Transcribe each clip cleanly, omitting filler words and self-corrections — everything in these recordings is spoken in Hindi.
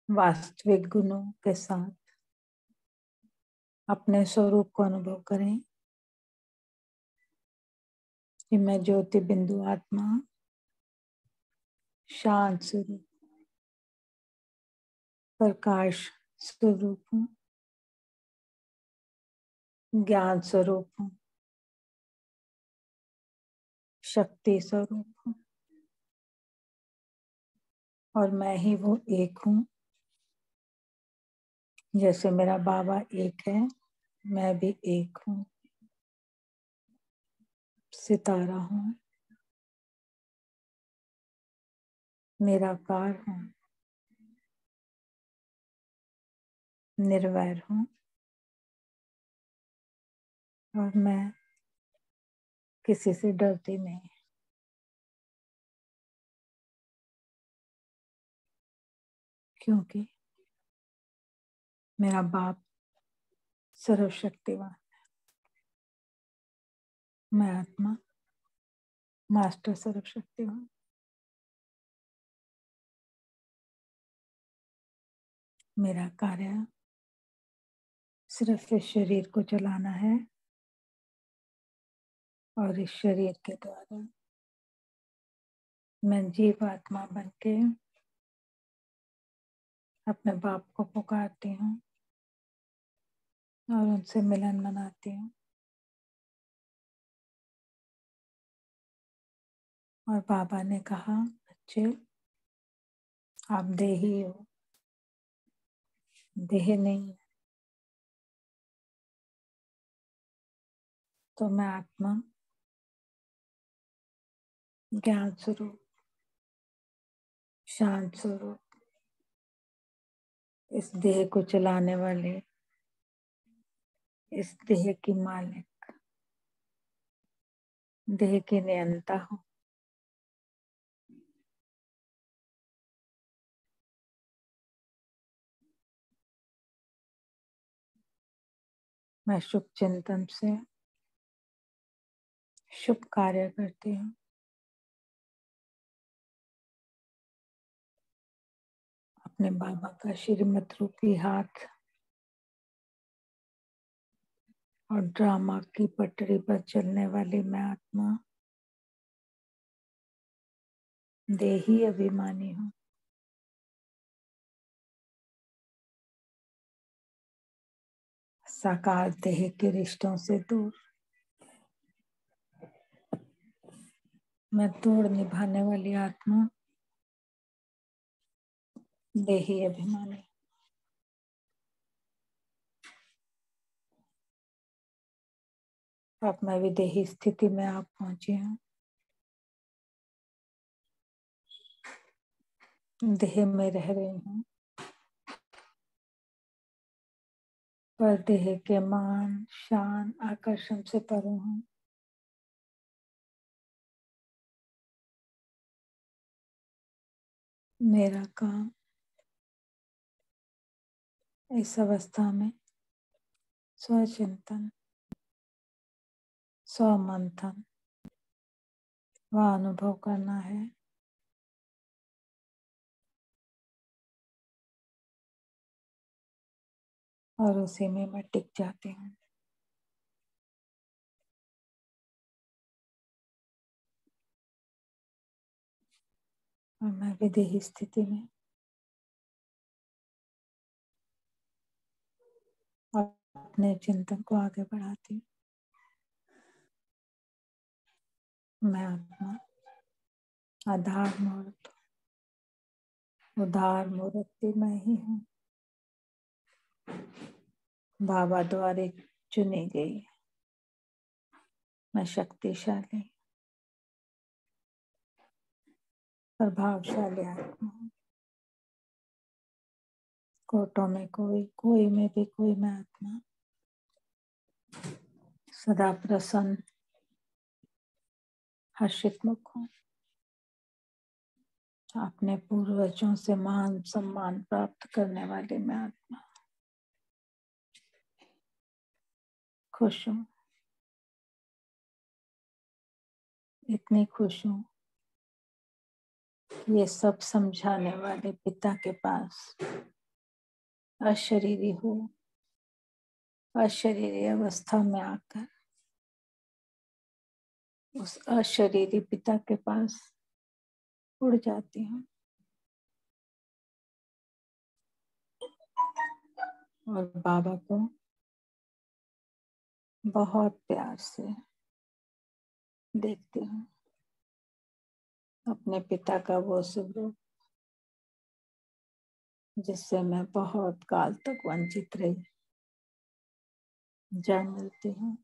वास्तविक गुणों के साथ अपने स्वरूप को अनुभव करें कि मैं ज्योति बिंदु आत्मा शांत स्वरूप प्रकाश स्वरूप हूँ, ज्ञान स्वरूप हूँ, शक्ति स्वरूप हूँ और मैं ही वो एक हूँ। जैसे मेरा बाबा एक है, मैं भी एक हूँ, सितारा हूँ, निराकार हूँ, निर्वैर हूँ और मैं किसी से डरती नहीं। क्योंकि मेरा बाप सर्वशक्तिवान, मैं आत्मा मास्टर सर्वशक्तिवान। मेरा कार्य सिर्फ इस शरीर को चलाना है और इस शरीर के द्वारा मैं जीव आत्मा बन के अपने बाप को पुकारती हूँ और उनसे मिलन मनाती हूँ। और बाबा ने कहा, बच्चे आप देही हो, देह नहीं है। तो मैं आत्मा ज्ञान स्वरूप शांत स्वरूप इस देह को चलाने वाले, इस देह की मालिक, देह की नियंता हूँ। मैं शुभ चिंतन से शुभ कार्य करती हूँ। अपने बाबा का श्रीमत रूपी हाथ और ड्रामा की पटरी पर चलने वाली मैं आत्मा देही अभिमानी हूँ। साकार देह के रिश्तों से दूर मैं तोड़ निभाने वाली आत्मा देही अभिमानी। अब मैं विदेही स्थिति में आप पहुंची हूँ। देह में रह रही हूँ पर देह के मान शान आकर्षण से परे हूँ। मेरा काम इस अवस्था में स्वचिंतन, स्वमंथन व अनुभव करना है। और उसी में मैं टिक जाती हूँ। और मैं विदेही स्थिति में अपने चिंतन को आगे बढ़ाती हूँ। मैं आत्मा आधार मूर्त उधार मूर्ति मैं ही हूँ। बाबा द्वारा चुनी गई मैं शक्तिशाली प्रभावशाली आत्मा हूँ। कोटों में कोई में भी कोई मैं आत्मा सदा प्रसन्न हर्षित मुख हूँ। अपने पूर्वजों से मान सम्मान प्राप्त करने वाली मैं आत्मा खुश हूँ। इतनी खुश हूँ ये सब समझाने वाले पिता के पास अशरीरी हो, अशरीरी अवस्था में आकर उस अशरीरी पिता के पास उड़ जाती हूँ और बाबा को बहुत प्यार से देखती हूँ, अपने पिता का वो शुभ रूप जिससे मैं बहुत काल तक वंचित रही, जा मिलती हूँ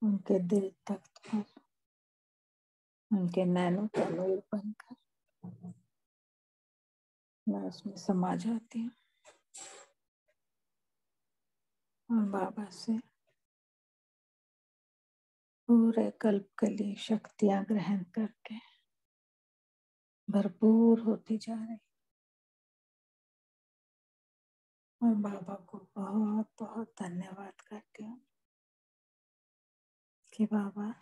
उनके दिल तख्त पर, उनके नैनों का नूर बनकर मैं उसमें समा जाती हूँ और बाबा से पूरे कल्प के लिए शक्तियां ग्रहण करके भरपूर होती जा रही और बाबा को बहुत बहुत धन्यवाद करती हूँ कि बाबा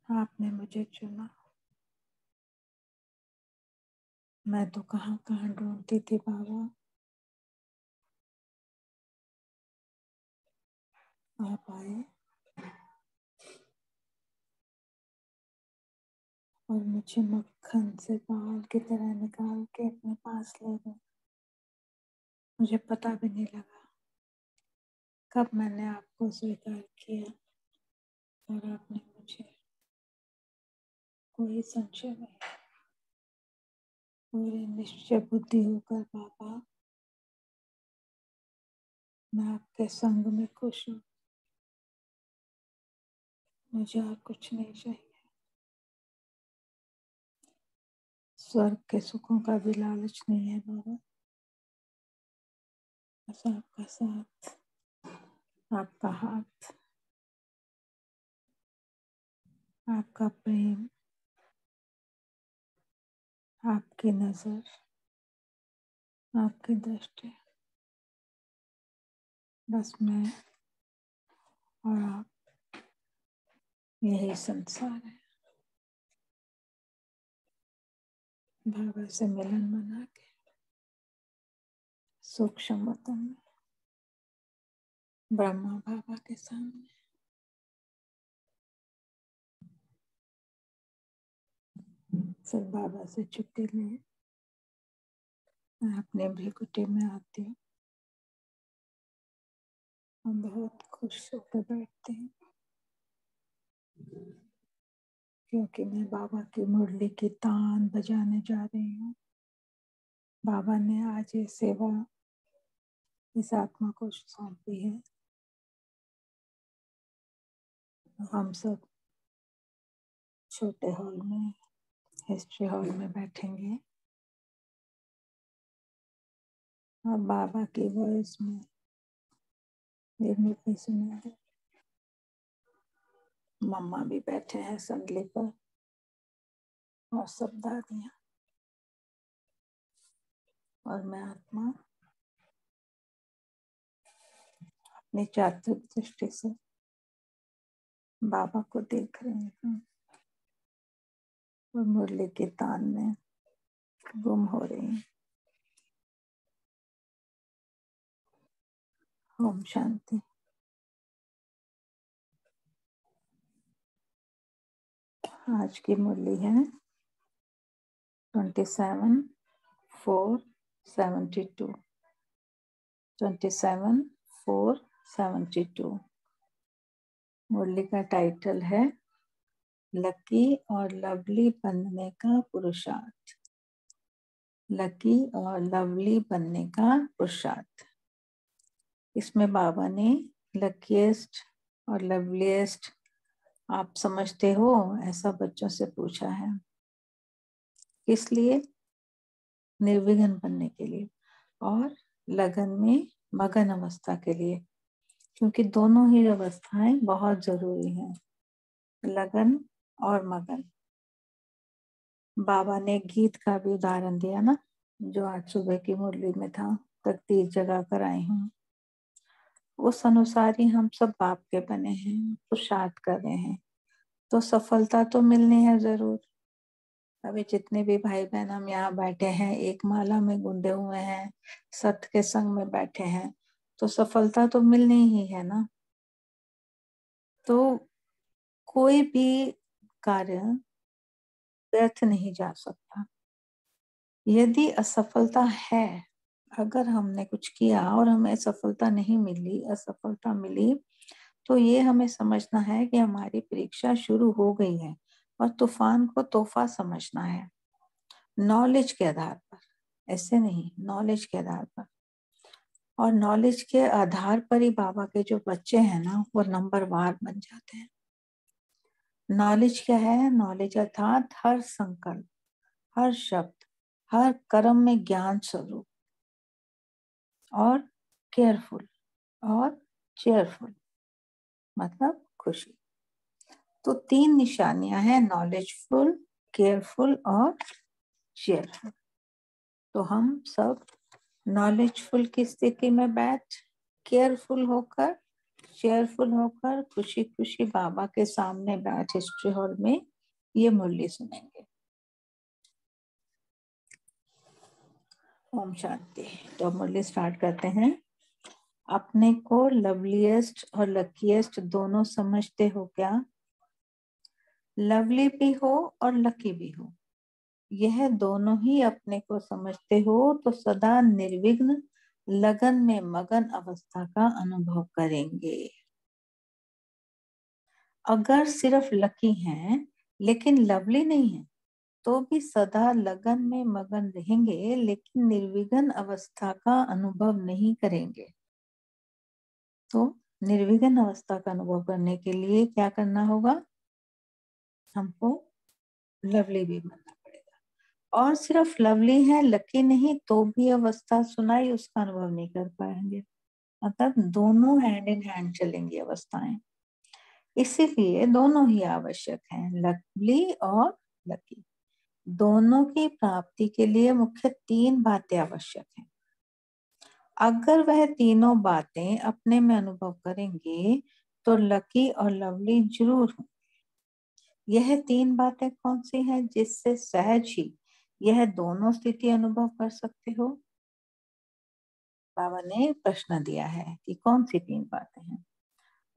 आपने मुझे चुना। मैं तो कहाँ कहाँ ढूंढती थी बाबा, आप आए और मुझे मक्खन से बाल की तरह निकाल के अपने पास ले गए। मुझे पता भी नहीं लगा कब मैंने आपको स्वीकार किया और आपने मुझे कोई संशय नहीं, पूरी निश्चय बुद्धि होकर बाबा मैं आपके संग में खुश हूँ, मुझे और कुछ नहीं चाहिए। स्वर्ग के सुखों का भी लालच नहीं है बाबा, बस आपका साथ, आपका हाथ, आपका प्रेम, आपकी नजर, आपकी दृष्टि, बस मैं और आप, यही संसार है। बाबा से मिलन मना के सूक्ष्म वतन में ब्रह्मा बाबा के सामने फिर बाबा से छुट्टी ले मैं अपने भृकुटी में आती हूँ और बहुत खुश होकर बैठती हूँ क्योंकि मैं बाबा की मुरली की तान बजाने जा रही हूँ। बाबा ने आज ये सेवा इस आत्मा को सौंपी है। हम सब छोटे हॉल में, हिस्ट्री हॉल में बैठेंगे और बाबा की वॉइस में ये मुरली सुनेंगे। मम्मा भी बैठे हैं संदली पर और सब दादियाँ और मैं आत्मा अपनी चारित्रिक दृष्टि से बाबा को देख रही हूँ और मुरली के तान में गुम हो रही हूँ। ओम शांति। आज की मुरली है 27/4/72। 27/4/72। मुरली का टाइटल है लकी और लवली बनने का पुरुषार्थ। लकी और लवली बनने का पुरुषार्थ। इसमें बाबा ने लकीएस्ट और लवलीएस्ट आप समझते हो ऐसा बच्चों से पूछा है। किस लिए? निर्विघ्न बनने के लिए और लगन में मगन अवस्था के लिए, क्योंकि दोनों ही अवस्थाएं बहुत जरूरी हैं, लगन और मगन। बाबा ने गीत का भी उदाहरण दिया ना, जो आज सुबह की मुरली में था, तकदीर जगा कर आई हूँ। उस अनुसार ही हम सब बाप के बने हैं, पुरुषार्थ कर रहे हैं, तो सफलता तो मिलनी है जरूर। अभी जितने भी भाई बहन हम यहाँ बैठे हैं, एक माला में गुंदे हुए हैं, सत्य के संग में बैठे हैं, तो सफलता तो मिलनी ही है ना। तो कोई भी कार्य व्यर्थ नहीं जा सकता। यदि असफलता है, अगर हमने कुछ किया और हमें सफलता नहीं मिली, असफलता मिली, तो ये हमें समझना है कि हमारी परीक्षा शुरू हो गई है और तूफान को तोहफा समझना है, नॉलेज के आधार पर, ऐसे नहीं, नॉलेज के आधार पर। और नॉलेज के आधार पर ही बाबा के जो बच्चे हैं ना, वो नंबरवार बन जाते हैं। नॉलेज क्या है? नॉलेज अर्थात हर संकल्प, हर शब्द, हर कर्म में ज्ञान स्वरूप, और केयरफुल और चेयरफुल मतलब खुशी। तो 3 निशानियां हैं, नॉलेजफुल, केयरफुल और चेयरफुल। तो हम सब नॉलेजफुल की स्थिति में बैठ, केयरफुल होकर, चेयरफुल होकर, खुशी खुशी बाबा के सामने बैठ हिस्ट्री हॉल में ये मुरली सुनेंगे। ओम शांति। तो मुरली स्टार्ट करते हैं। अपने को लवलीएस्ट और लकीएस्ट दोनों समझते हो क्या? लवली भी हो और लकी भी हो, यह दोनों ही अपने को समझते हो तो सदा निर्विघ्न लगन में मगन अवस्था का अनुभव करेंगे। अगर सिर्फ लकी हैं लेकिन लवली नहीं है, तो भी सदा लगन में मगन रहेंगे लेकिन निर्विघ्न अवस्था का अनुभव नहीं करेंगे। तो निर्विघ्न अवस्था का अनुभव करने के लिए क्या करना होगा? हमको लवली भी बनना पड़ेगा। और सिर्फ लवली है, लकी नहीं, तो भी अवस्था सुनाई उसका अनुभव नहीं कर पाएंगे। मतलब दोनों हैंड इन हैंड चलेंगी अवस्थाएं, इसीलिए दोनों ही आवश्यक हैं, लवली और लकी। दोनों की प्राप्ति के लिए मुख्य 3 बातें आवश्यक हैं। अगर वह तीनों बातें अपने में अनुभव करेंगे तो लकी और लवली जरूर हों। यह 3 बातें कौन सी हैं जिससे सहज ही यह दोनों स्थिति अनुभव कर सकते हो? बाबा ने प्रश्न दिया है कि कौन सी 3 बातें हैं।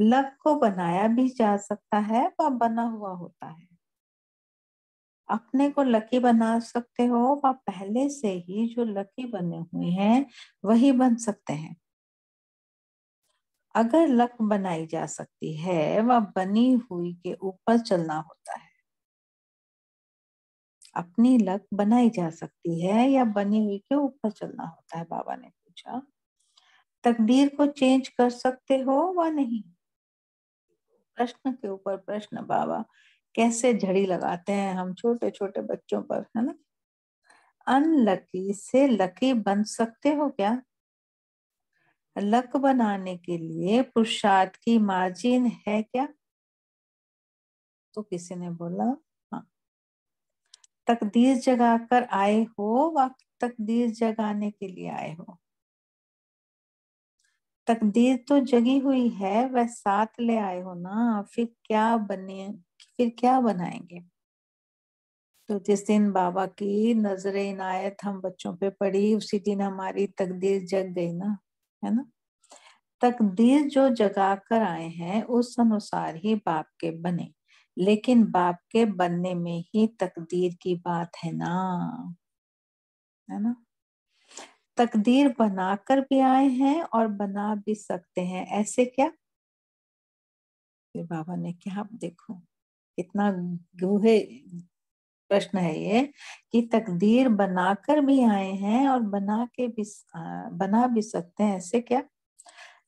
लक को बनाया भी जा सकता है, वह बना हुआ होता है। अपने को लकी बना सकते हो, वह पहले से ही जो लकी बने हुए हैं वही बन सकते हैं। अगर लक बनाई जा सकती है, वह बनी हुई के ऊपर चलना होता है। अपनी लक बनाई जा सकती है या बनी हुई के ऊपर चलना होता है? बाबा ने पूछा। तकदीर को चेंज कर सकते हो व नहीं? प्रश्न के ऊपर प्रश्न बाबा कैसे झड़ी लगाते हैं हम छोटे छोटे बच्चों पर, है ना। अनलकी से लकी बन सकते हो क्या? लक बनाने के लिए पुरुषार्थ की मार्जिन है क्या? तो किसी ने बोला हाँ। तकदीर जगा कर आए हो व तकदीर जगाने के लिए आए हो? तकदीर तो जगी हुई है, वह साथ ले आए हो ना, फिर क्या बने, फिर क्या बनाएंगे? तो जिस दिन बाबा की नजरे इनायत हम बच्चों पे पड़ी, उसी दिन हमारी तकदीर जग गई ना, है ना। तकदीर जो जगा कर आए हैं उस अनुसार ही बाप के बने, लेकिन बाप के बनने में ही तकदीर की बात है ना, है ना। तकदीर बनाकर भी आए हैं और बना भी सकते हैं, ऐसे क्या? फिर बाबा ने क्या, देखो कितना गूढ़े प्रश्न है ये, कि तकदीर बनाकर भी आए हैं और बना भी सकते हैं, ऐसे क्या?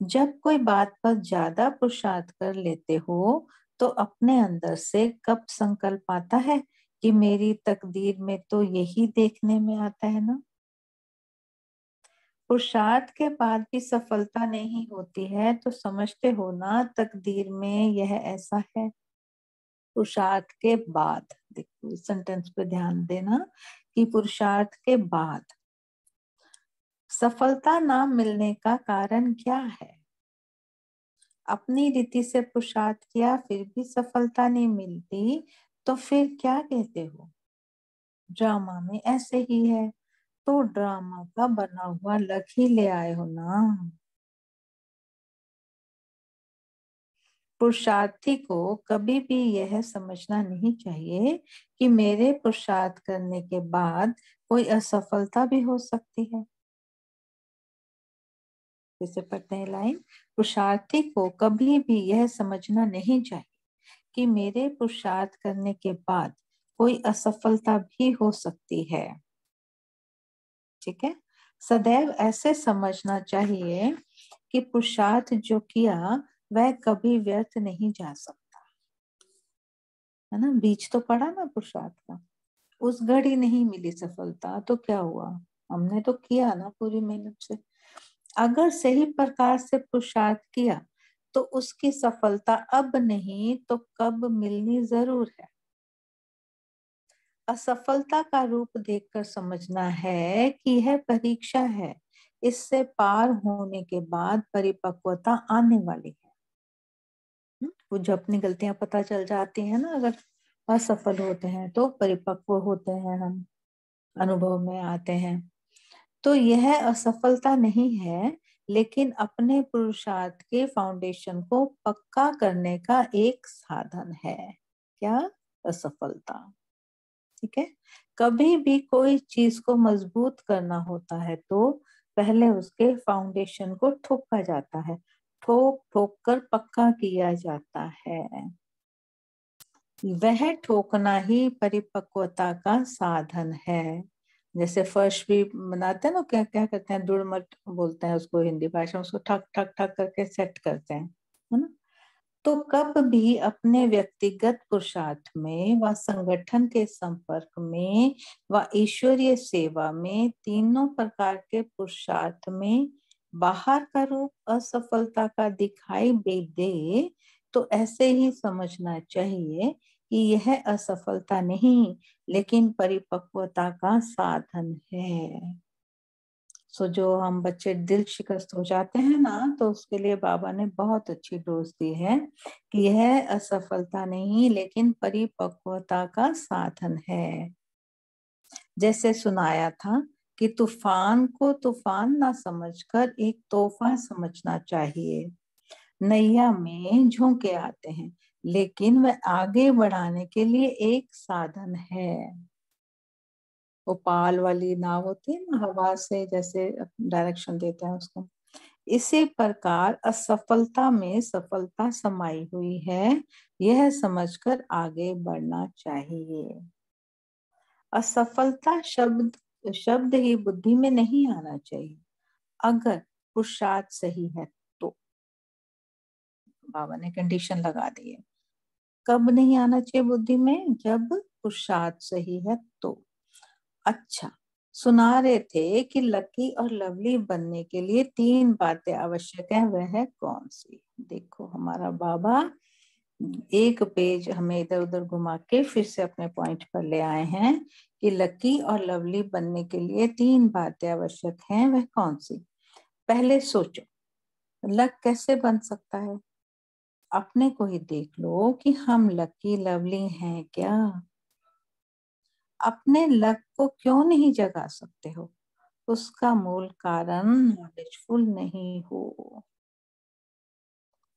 जब कोई बात पर ज्यादा पुरुषार्थ कर लेते हो तो अपने अंदर से कब संकल्प आता है कि मेरी तकदीर में तो यही देखने में आता है ना। पुरुषार्थ के बाद भी सफलता नहीं होती है तो समझते हो ना तकदीर में यह ऐसा है। पुरुषार्थ के बाद, देखो इस सेंटेंस पे ध्यान देना कि पुरुषार्थ के बाद सफलता ना मिलने का कारण क्या है? अपनी रीति से पुरुषार्थ किया फिर भी सफलता नहीं मिलती, तो फिर क्या कहते हो? ड्रामा में ऐसे ही है, तो ड्रामा का बना हुआ लक ही ले आए हो ना। पुरुषार्थी को कभी भी यह समझना नहीं चाहिए कि मेरे पुरुषार्थ करने के बाद कोई असफलता भी हो सकती है। जैसे पढ़ते हैं लाइन, पुरुषार्थी को कभी भी यह समझना नहीं चाहिए कि मेरे पुरुषार्थ करने के बाद कोई असफलता भी हो सकती है। ठीक है, सदैव ऐसे समझना चाहिए कि पुरुषार्थ जो किया वह कभी व्यर्थ नहीं जा सकता। है ना, बीज तो पड़ा ना पुरुषार्थ का, उस घड़ी नहीं मिली सफलता तो क्या हुआ, हमने तो किया ना पूरी मेहनत से। अगर सही प्रकार से पुरुषार्थ किया तो उसकी सफलता अब नहीं तो कब मिलनी जरूर है। असफलता का रूप देखकर समझना है कि यह परीक्षा है, इससे पार होने के बाद परिपक्वता आने वाली है। वो जो अपनी गलतियां पता चल जाती हैं ना, अगर असफल होते हैं तो परिपक्व होते हैं हम, अनुभव में आते हैं। तो यह असफलता नहीं है, लेकिन अपने पुरुषार्थ के फाउंडेशन को पक्का करने का एक साधन है। क्या? असफलता। ठीक है, कभी भी कोई चीज को मजबूत करना होता है तो पहले उसके फाउंडेशन को ठोका जाता है, ठोक ठोक कर पक्का किया जाता है। वह ठोकना ही परिपक्वता का साधन है। जैसे फर्श भी बनाते हैं ना, क्या क्या करते हैं, दुड़मट बोलते हैं उसको हिंदी भाषा में, उसको ठक ठक ठक करके सेट करते हैं, है ना। तो कब भी अपने व्यक्तिगत पुरुषार्थ में व संगठन के संपर्क में व ईश्वरीय सेवा में, तीनों प्रकार के पुरुषार्थ में बाहर का रूप असफलता का दिखाई भी दे तो ऐसे ही समझना चाहिए कि यह असफलता नहीं लेकिन परिपक्वता का साधन है। सो जो हम बच्चे दिल शिकस्त हो जाते हैं ना, तो उसके लिए बाबा ने बहुत अच्छी डोज दी है कि यह असफलता नहीं लेकिन परिपक्वता का साधन है। जैसे सुनाया था कि तूफान को तूफान ना समझकर एक तोहफा समझना चाहिए। नैया में झोंके आते हैं लेकिन वह आगे बढ़ाने के लिए एक साधन है। वो पाल वाली नाव होती है ना, हवा से जैसे डायरेक्शन देते हैं उसको। इसी प्रकार असफलता में सफलता समाई हुई है, यह समझकर आगे बढ़ना चाहिए। असफलता शब्द शब्द ही बुद्धि में नहीं आना चाहिए, अगर पुरुषार्थ सही है तो। बाबा ने कंडीशन लगा दी है, कब नहीं आना चाहिए बुद्धि में, जब पुरुषार्थ सही है तो। अच्छा, सुना रहे थे कि लकी और लवली बनने के लिए 3 बातें आवश्यक है, वह है कौन सी? देखो हमारा बाबा एक पेज हमें इधर उधर घुमा के फिर से अपने पॉइंट पर ले आए हैं कि लकी और लवली बनने के लिए 3 बातें आवश्यक हैं, वह कौन सी? पहले सोचो, लक कैसे बन सकता है? अपने को ही देख लो कि हम लकी लवली हैं क्या? अपने लक को क्यों नहीं जगा सकते हो? उसका मूल कारण नॉलेजफुल नहीं हो।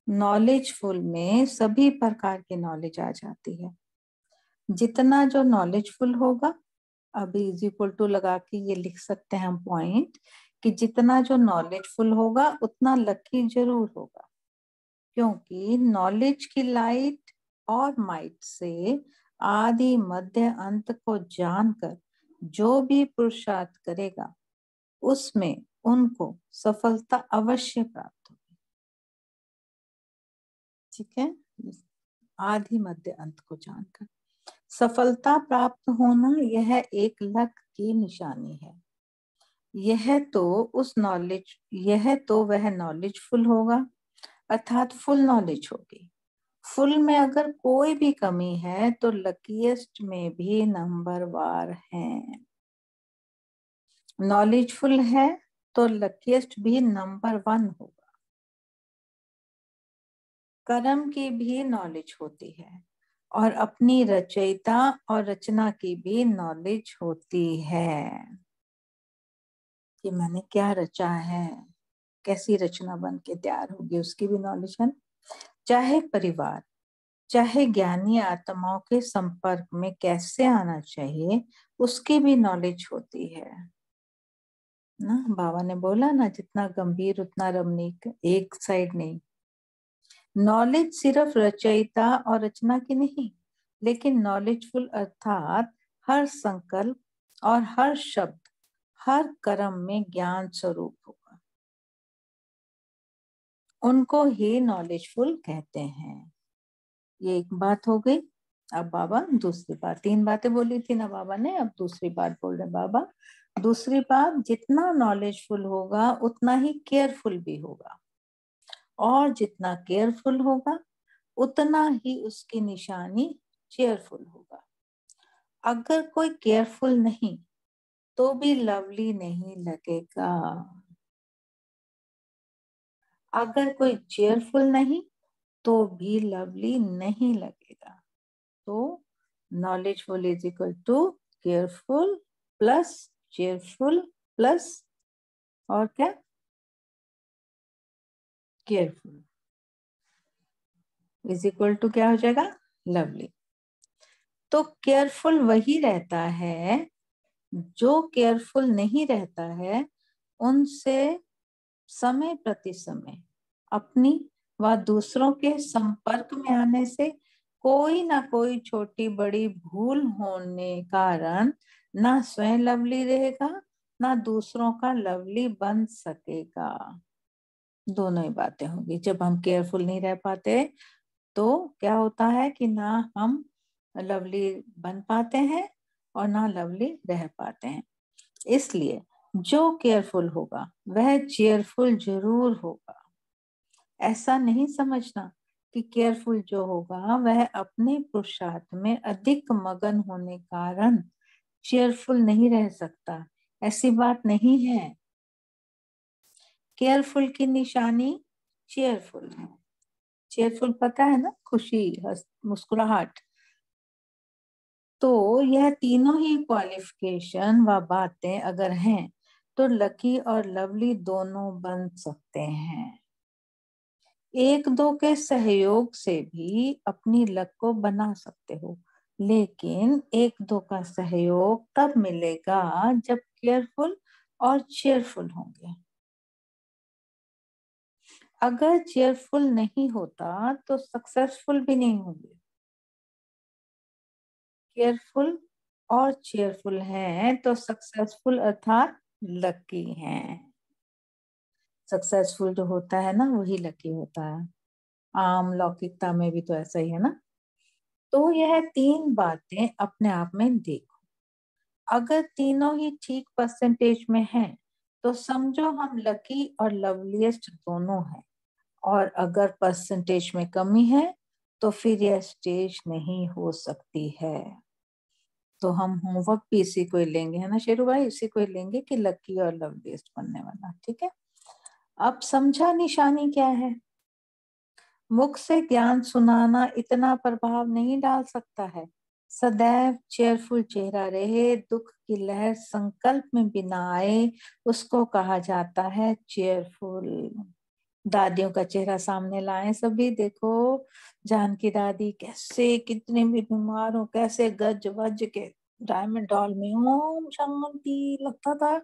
नॉलेजफुल में सभी प्रकार की नॉलेज आ जाती है। जितना जो नॉलेजफुल होगा, अभी इज इक्वल टू लगा के ये लिख सकते हैं हम पॉइंट, कि जितना जो नॉलेजफुल होगा उतना लकी जरूर होगा। क्योंकि नॉलेज की लाइट और माइट से आदि मध्य अंत को जानकर जो भी पुरुषार्थ करेगा उसमें उनको सफलता अवश्य प्राप्त होगी। ठीक है, आदि मध्य अंत को जानकर सफलता प्राप्त होना यह एक लक की निशानी है। यह तो वह नॉलेजफुल होगा, अर्थात फुल नॉलेज होगी। फुल में अगर कोई भी कमी है तो लकीएस्ट में भी नंबर वार है। नॉलेजफुल है तो लकीएस्ट भी नंबर 1 होगा। कर्म की भी नॉलेज होती है, और अपनी रचयिता और रचना की भी नॉलेज होती है कि मैंने क्या रचा है, कैसी रचना बन के तैयार होगी, उसकी भी नॉलेज है। चाहे परिवार, चाहे ज्ञानी आत्माओं के संपर्क में कैसे आना चाहिए, उसकी भी नॉलेज होती है ना। बाबा ने बोला ना, जितना गंभीर उतना रमणीक, एक साइड नहीं। नॉलेज सिर्फ रचयिता और रचना की नहीं, लेकिन नॉलेजफुल अर्थात हर संकल्प और हर शब्द, हर कर्म में ज्ञान स्वरूप होगा, उनको ही नॉलेजफुल कहते हैं। ये एक बात हो गई। अब बाबा दूसरी बात, 3 बातें बोली थी ना बाबा ने, अब दूसरी बात बोल रहे बाबा। दूसरी बात, जितना नॉलेजफुल होगा उतना ही केयरफुल भी होगा, और जितना केयरफुल होगा उतना ही उसकी निशानी चेयरफुल होगा। अगर कोई केयरफुल नहीं तो भी लवली नहीं लगेगा, अगर कोई चेयरफुल नहीं तो भी लवली नहीं लगेगा। तो knowledgeful is equal to careful plus cheerful plus और क्या, केयरफुल इज इक्वल टू क्या हो जाएगा, लवली। तो केयरफुल वही रहता है, जो केयरफुल नहीं रहता है उनसे समय प्रति समय अपनी व दूसरों के संपर्क में आने से कोई ना कोई छोटी बड़ी भूल होने कारण ना स्वयं लवली रहेगा, ना दूसरों का लवली बन सकेगा। दोनों ही बातें होंगी। जब हम केयरफुल नहीं रह पाते तो क्या होता है कि ना हम लवली बन पाते हैं और ना लवली रह पाते हैं। इसलिए जो केयरफुल होगा वह चेयरफुल जरूर होगा। ऐसा नहीं समझना कि केयरफुल जो होगा वह अपने पुरुषार्थ में अधिक मगन होने कारण चेयरफुल नहीं रह सकता, ऐसी बात नहीं है। केयरफुल की निशानी चेयरफुल है। चेयरफुल पता है ना, खुशी, मुस्कुराहट। तो यह तीनों ही क्वालिफिकेशन व बातें अगर हैं तो लकी और लवली दोनों बन सकते हैं। एक दो के सहयोग से भी अपनी लक को बना सकते हो, लेकिन एक दो का सहयोग तब मिलेगा जब केयरफुल और चेयरफुल होंगे। अगर चेयरफुल नहीं होता तो सक्सेसफुल भी नहीं होंगे। केयरफुल और चेयरफुल हैं तो सक्सेसफुल अर्थात लकी हैं। सक्सेसफुल जो होता है ना वही लकी होता है। आम लौकिकता में भी तो ऐसा ही है ना। तो यह 3 बातें अपने आप में देखो, अगर तीनों ही ठीक परसेंटेज में हैं तो समझो हम लकी और लवलीएस्ट दोनों हैं, और अगर परसेंटेज में कमी है तो फिर यह स्टेज नहीं हो सकती है। तो हम होमवर्क भी इसी को ही लेंगे, है ना शेरू भाई, इसी को ही लेंगे कि लकी और लवलीएस्ट बनने वाला। ठीक है, अब समझा निशानी क्या है। मुख से ज्ञान सुनाना इतना प्रभाव नहीं डाल सकता है। सदैव चेयरफुल चेहरा रहे, दुख की लहर संकल्प में भी ना आए, उसको कहा जाता है चेयरफुल। दादियों का चेहरा सामने लाएं सभी, देखो जानकी दादी कैसे, कितने भी बीमार हो, कैसे गज वज के डायमंड डॉल में ओम शांति लगता था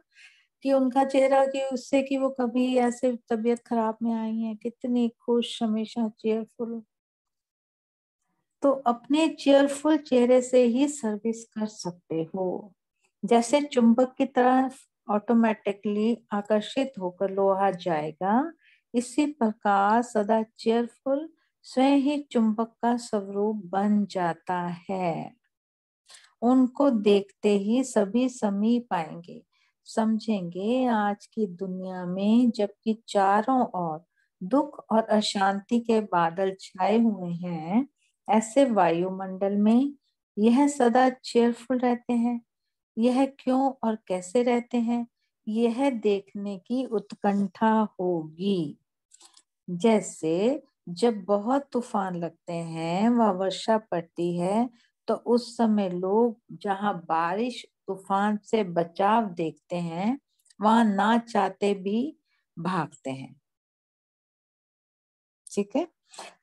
कि उनका चेहरा, कि उससे कि वो कभी ऐसे तबीयत खराब में आई है, कितनी खुश, हमेशा चेयरफुल। तो अपने चेयरफुल चेहरे से ही सर्विस कर सकते हो। जैसे चुंबक की तरफ ऑटोमेटिकली आकर्षित होकर लोहा जाएगा, इसी प्रकार सदा चेयरफुल स्वयं ही चुंबक का स्वरूप बन जाता है। उनको देखते ही सभी समीप आएंगे, समझेंगे आज की दुनिया में जबकि चारों ओर दुख और अशांति के बादल छाए हुए हैं, ऐसे वायुमंडल में यह सदा चेयरफुल रहते हैं। यह क्यों और कैसे रहते हैं, यह देखने की उत्कंठा होगी। जैसे जब बहुत तूफान लगते हैं व वर्षा पड़ती है तो उस समय लोग जहाँ बारिश तूफान से बचाव देखते हैं वहां ना चाहते भी भागते हैं। ठीक है।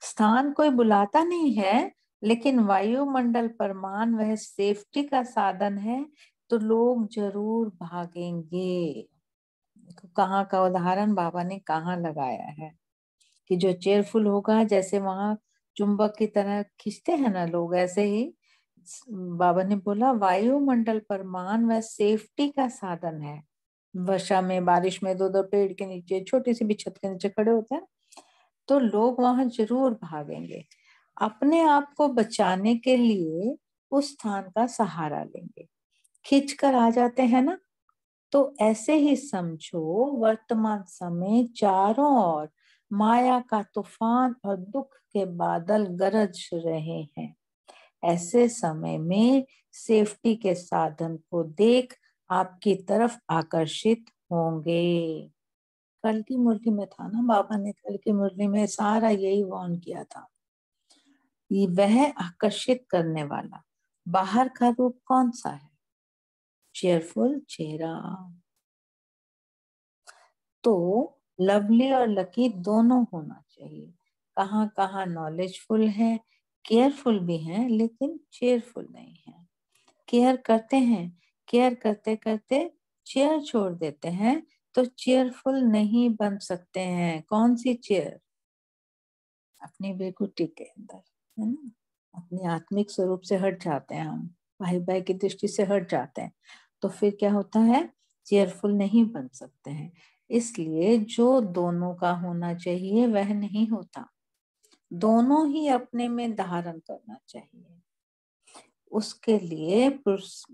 स्थान कोई बुलाता नहीं है, लेकिन वायुमंडल परमान वह सेफ्टी का साधन है, तो लोग जरूर भागेंगे। कहाँ का उदाहरण बाबा ने कहाँ लगाया है कि जो चेयरफुल होगा, जैसे वहां चुंबक की तरह खींचते हैं ना लोग, ऐसे ही बाबा ने बोला वायुमंडल परमान वह सेफ्टी का साधन है। वर्षा में, बारिश में दो दो पेड़ के नीचे, छोटी सी भी छत के नीचे खड़े होते हैं तो लोग वहां जरूर भागेंगे। अपने आप को बचाने के लिए उस स्थान का सहारा लेंगे। खींच कर आ जाते हैं ना, तो ऐसे ही समझो वर्तमान समय चारों ओर माया का तूफान और दुख के बादल गरज रहे हैं। ऐसे समय में सेफ्टी के साधन को देख आपकी तरफ आकर्षित होंगे। कल की मुरली में था ना, बाबा ने कल की मुरली में सारा यही वार्न किया था। ये वह आकर्षित करने वाला बाहर का रूप कौन सा है? चेयरफुल चेहरा। तो लवली और लकी दोनों होना चाहिए। कहाँ कहाँ नॉलेजफुल है, केयरफुल भी है, लेकिन चेयरफुल नहीं है। केयर करते हैं, केयर करते करते चेयर छोड़ देते हैं तो चेयरफुल नहीं बन सकते हैं। कौन सी चेयर? अपनी बेकुटी के अंदर, है ना। अपनी आत्मिक स्वरूप से हट जाते हैं हम, भाई भाई की दृष्टि से हट जाते हैं, तो फिर क्या होता है? चेयरफुल नहीं बन सकते हैं। इसलिए जो दोनों का होना चाहिए वह नहीं होता, दोनों ही अपने में धारण करना चाहिए। उसके लिए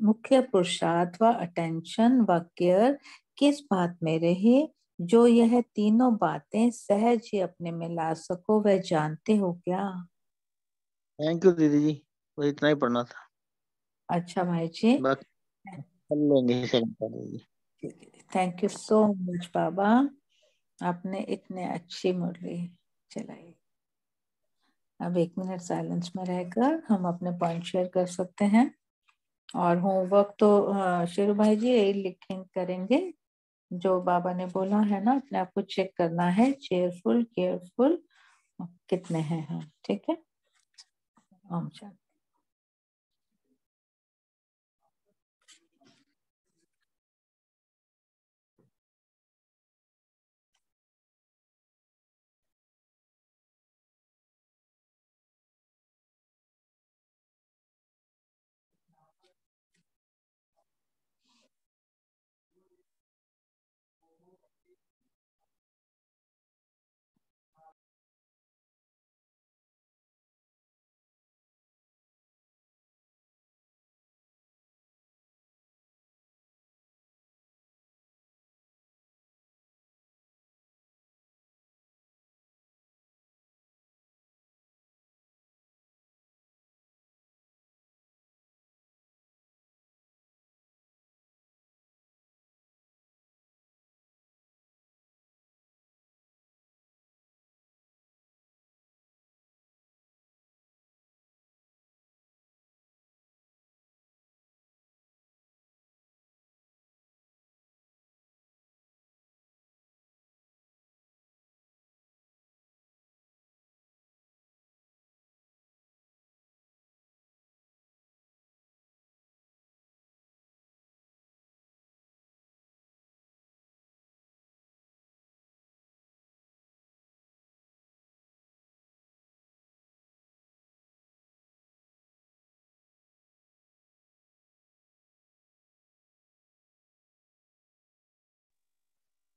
मुख्य पुरुषार्थ व अटेंशन व केयर किस बात में रहे? जो यह तीनों बातें सहज ही अपने में ला सको, वह जानते हो क्या? थैंक यू दीदी जी, वो इतना ही पढ़ना था। अच्छा भाई जी, बाकी कर लेंगे सेकंड का दीदी। थैंक यू सो मच बाबा, आपने इतने अच्छी मुरली चलाई। अब 1 मिनट साइलेंस में रहकर हम अपने पॉइंट शेयर कर सकते हैं। और होमवर्क तो शेरू भाई जी यही लिखें करेंगे जो बाबा ने बोला है ना, अपने आप को चेक करना है, चेयरफुल केयरफुल कितने हैं हम। ठीक है। ओम शांति।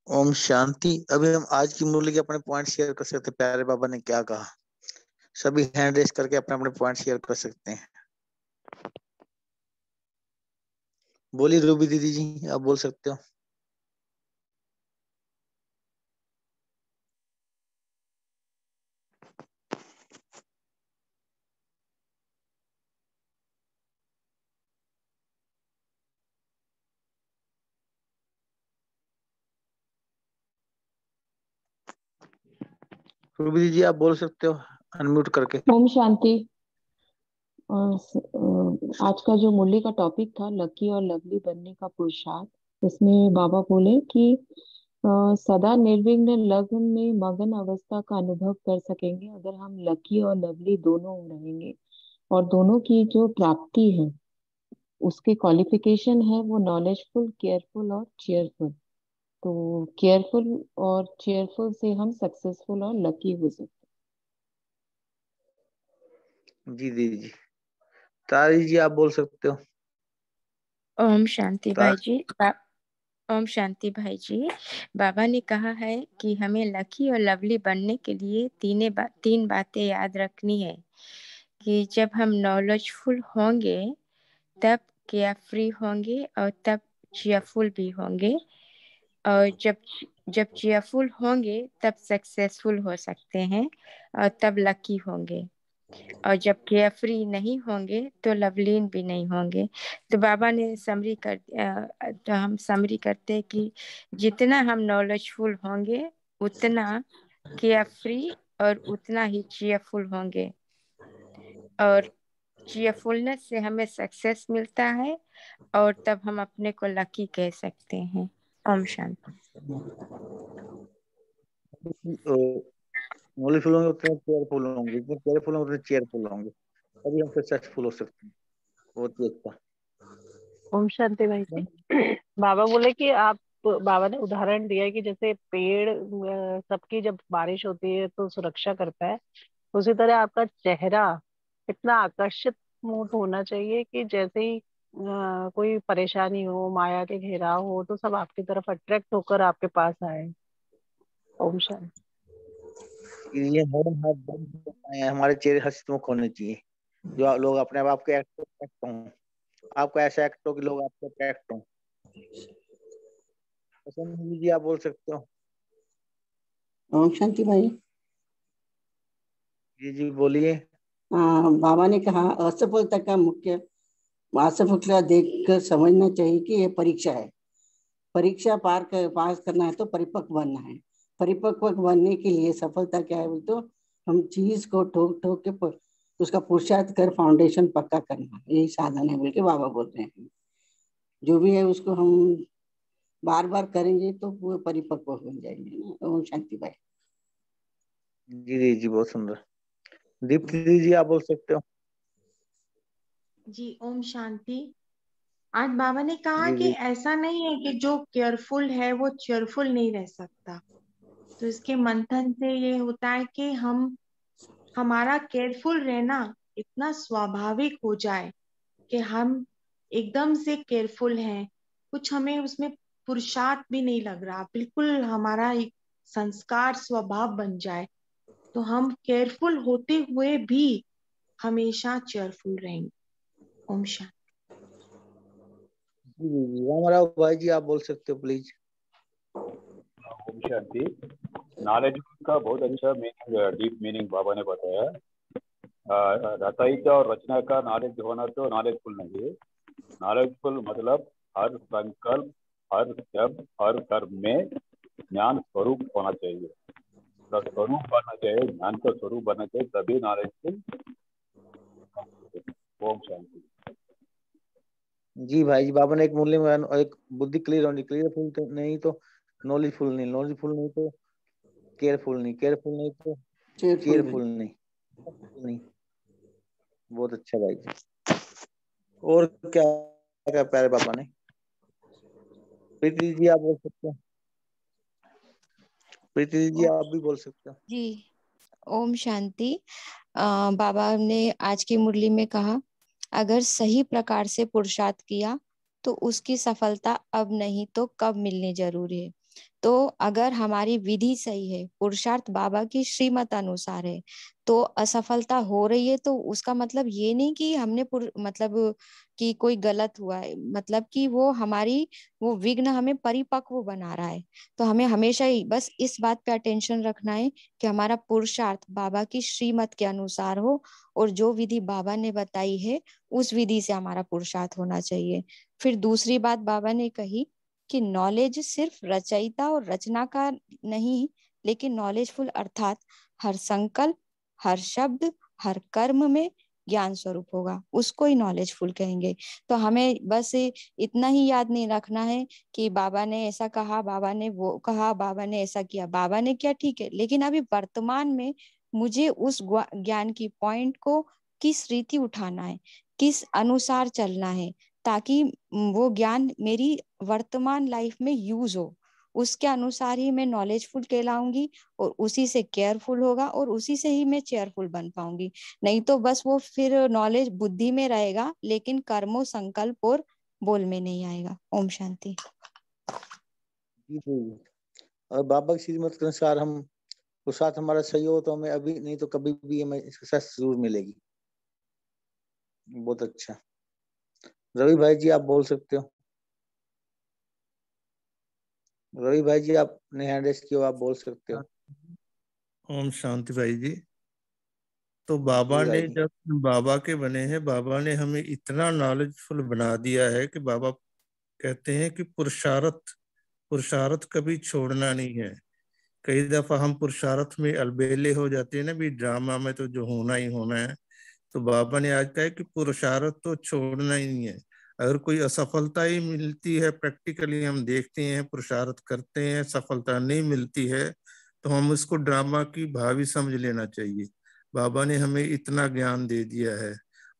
ओम शांति। अभी हम आज की मुरली के अपने पॉइंट शेयर कर सकते हैं, प्यारे बाबा ने क्या कहा। सभी हैंड रेस करके अपने अपने पॉइंट शेयर कर सकते हैं। बोलिए रूबी दीदी जी, आप बोल सकते हो। सुरभि जी आप बोल सकते हो अनम्यूट करके। ओम शांति। आज का जो मुरली का टॉपिक था लकी और लवली बनने का पुरुषार्थ, इसमें बाबा बोले कि सदा निर्विघ्न लग्न में मगन अवस्था का अनुभव कर सकेंगे अगर हम लकी और लवली दोनों रहेंगे। और दोनों की जो प्राप्ति है उसके क्वालिफिकेशन है वो नॉलेजफुल, केयरफुल और चेयरफुल। तो केयरफुल और चेयरफुल से हम सक्सेसफुल और लकी हो सकते जी दीदी जी। तारी जी आप बोल सकते हो। ओम शांति भाई तारी जी। ओम शांति भाई जी। बाबा ने कहा है कि हमें लकी और लवली बनने के लिए तीन बातें याद रखनी है कि जब हम नॉलेजफुल होंगे तब केयर फ्री होंगे और तब चीयरफुल भी होंगे, और जब चीयरफुल होंगे तब सक्सेसफुल हो सकते हैं और तब लकी होंगे, और जब केयर फ्री नहीं होंगे तो लवलीन भी नहीं होंगे। तो बाबा ने तो हम समरी करते हैं कि जितना हम नॉलेजफुल होंगे उतना केयर फ्री और उतना ही चीयरफुल होंगे, और चीयरफुलनेस से हमें सक्सेस मिलता है और तब हम अपने को लकी कह सकते हैं। ओम शांति। नॉलेजफुल होंगे उतने केयरफुल होंगे, जितने केयरफुल होंगे उतने चेयरफुल होंगे, तभी हम सक्सेसफुल हो सकते हैं। बहुत ही अच्छा। ओम शांति भाई जी। बाबा बोले कि आप, बाबा ने उदाहरण दिया कि जैसे पेड़ सबकी जब बारिश होती है तो सुरक्षा करता है, उसी तरह आपका चेहरा इतना आकर्षित मूड होना चाहिए कि जैसे ही कोई परेशानी हो, माया के घेराव हो, तो सब आपकी तरफ अट्रैक्ट होकर आपके पास आए। ओम शांति। ये हमारे चेहरे हंसमुख होने चाहिए, जो लोग अपने आप के अट्रैक्ट हों, आपको ऐसा एक्ट हो कि लोग आपको अट्रैक्ट हों। जी आप बोल सकते हो। ओम शांति भाई। जी जी बोलिए। बाबा ने कहा असफलता का मुख्य, असफलता देखकर समझना चाहिए कि ये परीक्षा है। परीक्षा पास करना है तो परिपक्व बनना है। परिपक्व बनने के लिए सफलता क्या है, तो हम चीज को ठोक ठोक के उसका पुरुषार्थ कर फाउंडेशन पक्का करना, यही साधन है बोल के बाबा बोल रहे हैं। जो भी है उसको हम बार बार करेंगे तो वो परिपक्व हो जाएंगे ना। ओम शांति भाई। जी जी जी बहुत सुंदर। दीप्ति दीदी आप बोल सकते हो। जी ओम शांति। आज बाबा ने कहा जी कि जी ऐसा नहीं है कि जो केयरफुल है वो चेयरफुल नहीं रह सकता। तो इसके मंथन से ये होता है कि हमारा केयरफुल रहना इतना स्वाभाविक हो जाए कि हम एकदम से केयरफुल हैं, कुछ हमें उसमें पुरुषार्थ भी नहीं लग रहा, बिल्कुल हमारा एक संस्कार स्वभाव बन जाए, तो हम केयरफुल होते हुए भी हमेशा चेयरफुल रहेंगे। ओम शांति। जी जी रामाराव भाई जी आप बोल सकते हो प्लीज। ओम शांति। नॉलेज का बहुत अच्छा मीनिंग, डीप मीनिंग बाबा ने बताया। रचयिता और रचना का नॉलेज होना तो नॉलेजफुल नहीं है। नॉलेजफुल मतलब हर संकल्प, हर शब्द, हर कर्म में ज्ञान स्वरूप होना चाहिए। तो स्वरूप बनना चाहिए, ज्ञान का स्वरूप बनना चाहिए, तभी नॉलेजफुल। ओम शांति। जी भाई जी बाबा ने एक मूल्य में एक बुद्धि क्लियर होनी, क्लियरफुल तो नहीं तो नॉलेजफुल नहीं, नॉलेजफुल नहीं तो केयरफुल नहीं, केयरफुल नहीं तो चेयरफुल नहीं। बहुत अच्छा भाई जी। और क्या क्या प्यारे बाबा ने। प्रीति जी आप बोल सकते हो। प्रीति जी आप भी बोल सकते हो। जी ओम शांति। बाबा ने आज की मुरली में कहा अगर सही प्रकार से पुरुषार्थ किया तो उसकी सफलता अब नहीं तो कब मिलनी जरूरी है। तो अगर हमारी विधि सही है, पुरुषार्थ बाबा की श्रीमत अनुसार है, तो असफलता हो रही है तो उसका मतलब ये नहीं कि हमने मतलब कि कोई गलत हुआ है, मतलब कि वो हमारी वो विघ्न हमें परिपक्व बना रहा है। तो हमें हमेशा ही बस इस बात पे अटेंशन रखना है कि हमारा पुरुषार्थ बाबा की श्रीमत के अनुसार हो, और जो विधि बाबा ने बताई है उस विधि से हमारा पुरुषार्थ होना चाहिए। फिर दूसरी बात बाबा ने कही कि नॉलेज सिर्फ रचयिता और रचना का नहीं, लेकिन नॉलेजफुल अर्थात हर संकल्प, हर शब्द, हर कर्म में ज्ञान स्वरूप होगा, उसको ही नॉलेजफुल कहेंगे। तो हमें बस इतना ही याद नहीं रखना है कि बाबा ने ऐसा कहा, बाबा ने वो कहा, बाबा ने ऐसा किया। बाबा ने किया ठीक है, लेकिन अभी वर्तमान में मुझे उस ज्ञान की पॉइंट को किस रीति उठाना है, किस अनुसार चलना है, ताकि वो ज्ञान मेरी वर्तमान लाइफ में यूज हो। उसके अनुसार ही मैं नॉलेजफुल कहलाऊंगी और उसी से केयरफुल होगा और उसी से ही मैं चेयरफुल बन पाऊंगी। नहीं तो बस वो फिर नॉलेज बुद्धि में रहेगा, लेकिन कर्मों, संकल्प और बोल में नहीं आएगा। ओम शांति। और बाबा की श्रीमत के अनुसार हम साथ हमारा सही हो तो हमें अभी नहीं तो कभी भी हमें सक्सेस जरूर मिलेगी। बहुत अच्छा। रवि भाई जी आप बोल सकते हो। रवि भाई जी आपने हैंड रेस किया, आप बोल सकते हो। ओम शांति भाई जी। तो बाबा ने जब बाबा के बने हैं, बाबा ने हमें इतना नॉलेजफुल बना दिया है कि बाबा कहते हैं कि पुरुषार्थ कभी छोड़ना नहीं है। कई दफा हम पुरुषार्थ में अलबेले हो जाते हैं ना, भी ड्रामा में तो जो होना ही होना है। तो बाबा ने आज कहा है कि पुरुषार्थ तो छोड़ना ही नहीं है। अगर कोई असफलता ही मिलती है, प्रैक्टिकली हम देखते हैं, पुरुषार्थ करते हैं, सफलता नहीं मिलती है, तो हम उसको ड्रामा की भावी समझ लेना चाहिए। बाबा ने हमें इतना ज्ञान दे दिया है।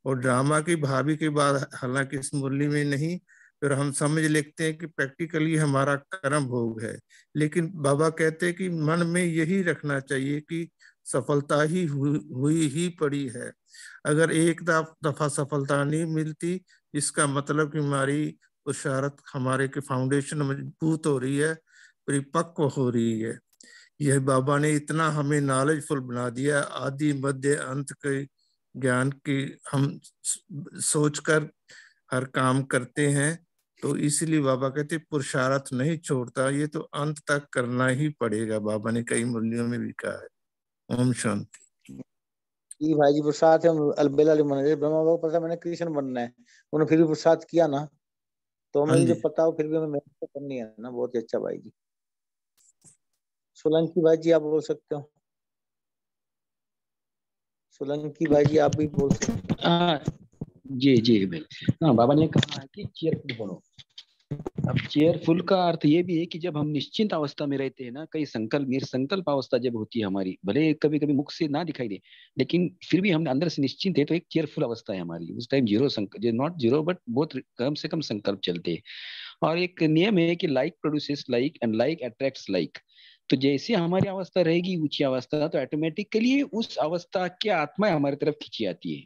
और ड्रामा की भावी के बाद, हालांकि इस मुरली में नहीं, फिर हम समझ लेते हैं कि प्रैक्टिकली हमारा कर्म भोग है। लेकिन बाबा कहते हैं कि मन में यही रखना चाहिए कि सफलता ही हुई ही पड़ी है। अगर एक दफा सफलता नहीं मिलती, इसका मतलब कि हमारी पुरुषार्थ, हमारे के फाउंडेशन मजबूत हो रही है, परिपक्व हो रही है। यह बाबा ने इतना हमें नॉलेजफुल बना दिया, आदि मध्य अंत के ज्ञान की हम सोचकर हर काम करते हैं। तो इसलिए बाबा कहते पुरुषार्थ नहीं छोड़ता, ये तो अंत तक करना ही पड़ेगा। बाबा ने कई मुरलियों में भी कहा है। ओम शांति। जी भाई जी, प्रसाद है अलबेला ब्रह्मा बाबा पता मैंने कृष्ण बनना है, उन्होंने फिर भी प्रसाद किया ना, तो हमें जो पता हो फिर भी हमें मेहनत करनी है ना। बहुत ही अच्छा भाई जी। सोलंकी भाई जी आप बोल सकते हो। सोलंकी भाई जी आप भी बोल सकते हो। जी भाई। हाँ, बाबा ने कहा है कि चेयरफुल बनो। अब चेयरफुल का अर्थ ये भी है कि जब हम निश्चिंत अवस्था में रहते हैं ना, कई संकल्प निरसंकल्प अवस्था जब होती है हमारी, भले कभी कभी मुख से ना दिखाई दे, लेकिन फिर भी हम अंदर से निश्चिंत है, तो एक चेयरफुल अवस्था है हमारी। उस टाइम नॉट जीरो बट बहुत कम से कम संकल्प चलते हैं। और एक नियम है कि like produces like and like attracts like. तो जैसे हमारी अवस्था रहेगी ऊंची अवस्था, तो ऑटोमेटिकली उस अवस्था की आत्मा हमारी तरफ खींची आती है।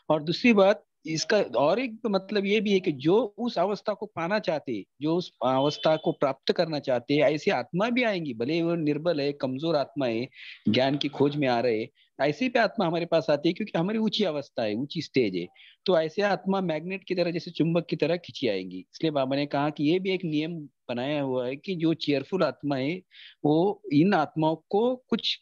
और दूसरी बात इसका और एक मतलब ये भी है कि जो उस अवस्था को पाना चाहते, जो उस अवस्था को प्राप्त करना चाहते हैं, ऐसी आत्मा भी आएंगी। भले वो निर्बल है, कमजोर आत्मा है, ज्ञान की खोज में आ रहे, ऐसी भी आत्मा हमारे पास आती है, क्योंकि हमारी ऊंची अवस्था है, ऊंची स्टेज है। तो ऐसे आत्मा मैग्नेट की तरह, जैसे चुंबक की तरह खींची आएंगी। इसलिए बाबा ने कहा कि ये भी एक नियम बनाया हुआ है कि जो चेयरफुल आत्मा है, वो इन आत्माओं को कुछ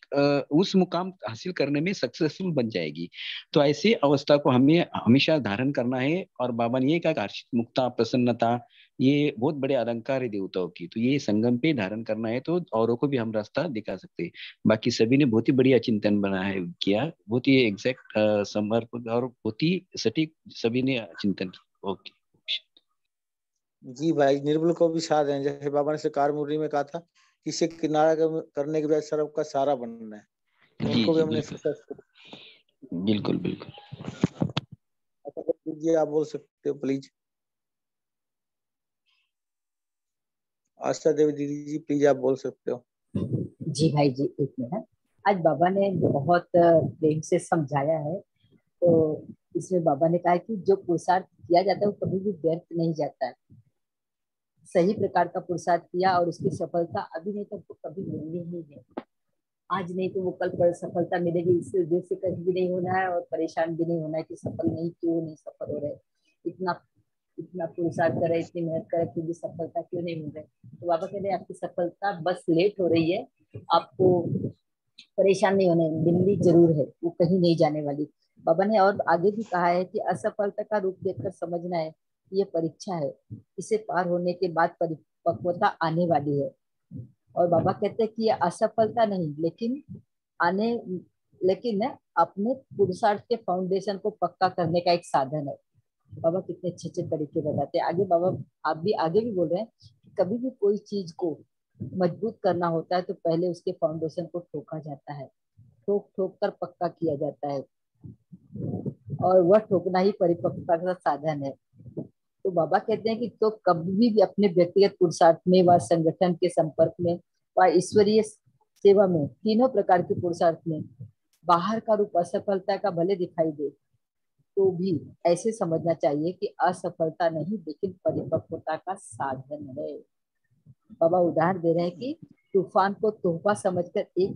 उस मुकाम हासिल करने में सक्सेसफुल बन जाएगी। तो ऐसी अवस्था को हमें हमेशा धारण करना है। और बाबा ने ये कहा कि हर्षित, मुक्ता, प्रसन्नता, ये बहुत बड़े अलंकार है देवताओं की। तो ये संगम पे धारण करना है, तो औरों को भी हम रास्ता दिखा सकते हैं। बाकी सभी ने बहुत ही बढ़िया चिंतन बना है, किया, बहुत ही एग्जैक्ट समर्पण और बहुत ही सटीक सभी ने चिंतन किया। ओके जी भाई, निर्बल को भी साथ है, जैसे बाबा ने सरकार मुरली में कहा था कि इसे किनारा करने के बाद सर्व का सारा बनना है, तो उनको भी हमने बिल्कुल बिल्कुल। जी आप बोल सकते हो प्लीज। आशा देवी दीदी जी प्लीज आप बोल सकते हो। जी भाई जी, एक मिनट। आज बाबा ने बहुत प्रेम से समझाया है। तो इसमें बाबा ने कहा कि जो पुरुषार्थ किया जाता है वो कभी भी व्यर्थ नहीं जाता है। सही प्रकार का पुरुषार्थ किया और उसकी सफलता अभी नहीं तो कभी मिलनी ही है। आज नहीं तो वो कल पर सफलता मिलेगी। इससे दिल से कहीं भी नहीं होना है और परेशान भी नहीं होना है कि सफल नहीं, क्यों नहीं सफल हो रहे, इतना इतना पुरुषार्थ करे, इतनी मेहनत करे, फिर भी सफलता क्यों नहीं मिल रही। तो बाबा कह रहे हैं आपकी सफलता बस लेट हो रही है, आपको परेशान नहीं होने, मिलनी जरूर है, वो कहीं नहीं जाने वाली। बाबा ने और आगे भी कहा है कि असफलता का रूप देखकर समझना है कि ये परीक्षा है, इसे पार होने के बाद परिपक्वता आने वाली है। और बाबा कहते हैं कि ये असफलता नहीं, लेकिन आने, लेकिन अपने पुरुषार्थ के फाउंडेशन को पक्का करने का एक साधन है। बाबा कितने अच्छे अच्छे तरीके बताते हैं। आगे बाबा आप भी आगे भी बोल रहे हैं कि कभी भी कोई चीज को मजबूत करना होता है तो पहले उसके फाउंडेशन को ठोका जाता है, ठोक ठोक कर पक्का किया जाता है, और वह ठोकना ही परिपक्वता का साधन है। तो बाबा कहते हैं कि तो कभी भी अपने व्यक्तिगत पुरुषार्थ में व संगठन के संपर्क में व ईश्वरीय सेवा में, तीनों प्रकार के पुरुषार्थ में बाहर का रूप असफलता का भले दिखाई दे तो भी ऐसे समझना चाहिए कि असफलता नहीं लेकिन परिपक्वता का साधन है। बाबा उदाहरण दे रहे हैं कि तूफान को तोहफा समझकर एक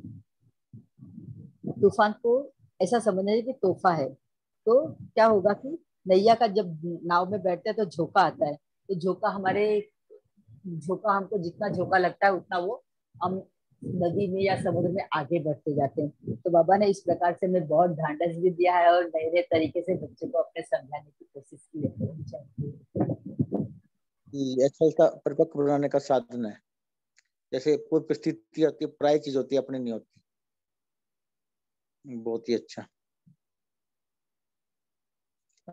तूफान को ऐसा समझना है कि तोहफा है, तो क्या होगा कि नैया का जब नाव में बैठते हैं तो झोंका आता है, तो झोंका हमको जितना झोंका लगता है उतना वो हम नदी में या समुद्र में आगे बढ़ते जाते हैं। तो बाबा ने इस प्रकार से हमें बहुत ढांढस भी दिया है और नए नए तरीके से बच्चों को अपने समझाने की कोशिश की है। असफलता परिपक्व बनाने का साधन है। जैसे कोई परिस्थिति होती है, पराई चीज होती है, अपनी नहीं होती। बहुत ही अच्छा।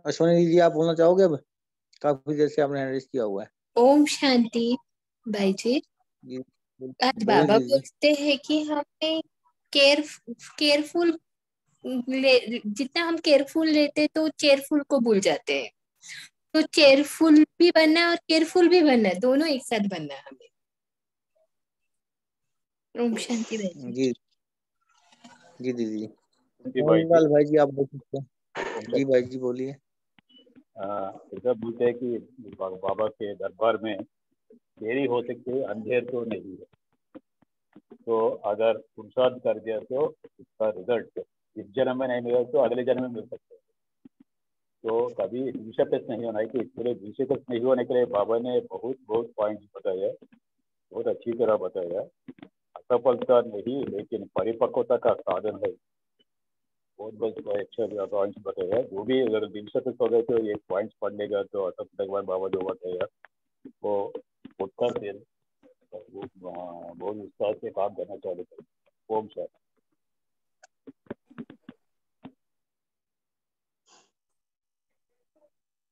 अश्विनी जी आप बोलना चाहोगे? अब काफी देर से आपने हैंड किया हुआ है। ओम शांति भाई जी। आज बाबा बोलते हैं कि हमें केयरफुल जितना हम केयरफुल लेते तो चेयरफुल को भूल जाते हैं। तो चेयरफुल भी बनना है और केयरफुल भी बनना है, दोनों एक साथ बनना है हमें। ओम शांति भाई जी जी दीदी। भाई जी आप बोल सकते हैं। जी भाई जी बोलिए। ऐसा बोलते हैं कि बाबा के दरबार में देरी हो सकती है, अंधेर तो नहीं है। तो अगर पुरुषार्थ कर दिया तो उसका रिजल्ट इस जन्म में नहीं मिला तो अगले जन्म में मिल सकता है। तो कभी विषयकृत नहीं होना है कि पूरे विषयकृत नहीं होने के लिए बाबा ने बहुत बहुत पॉइंट्स बताया, बहुत अच्छी तरह बताया। असफलता नहीं लेकिन परिपक्वता का साधन है। बहुत बहुत अच्छा पॉइंट्स बताया। जो भी अगर विषयकृत हो गए तो ये पॉइंट्स पढ़ लेगा तो असफलता के बाद बाबा जो बताया वो उत्तर से बहुत उत्साह से काम करना चालू करें। ओम शांति।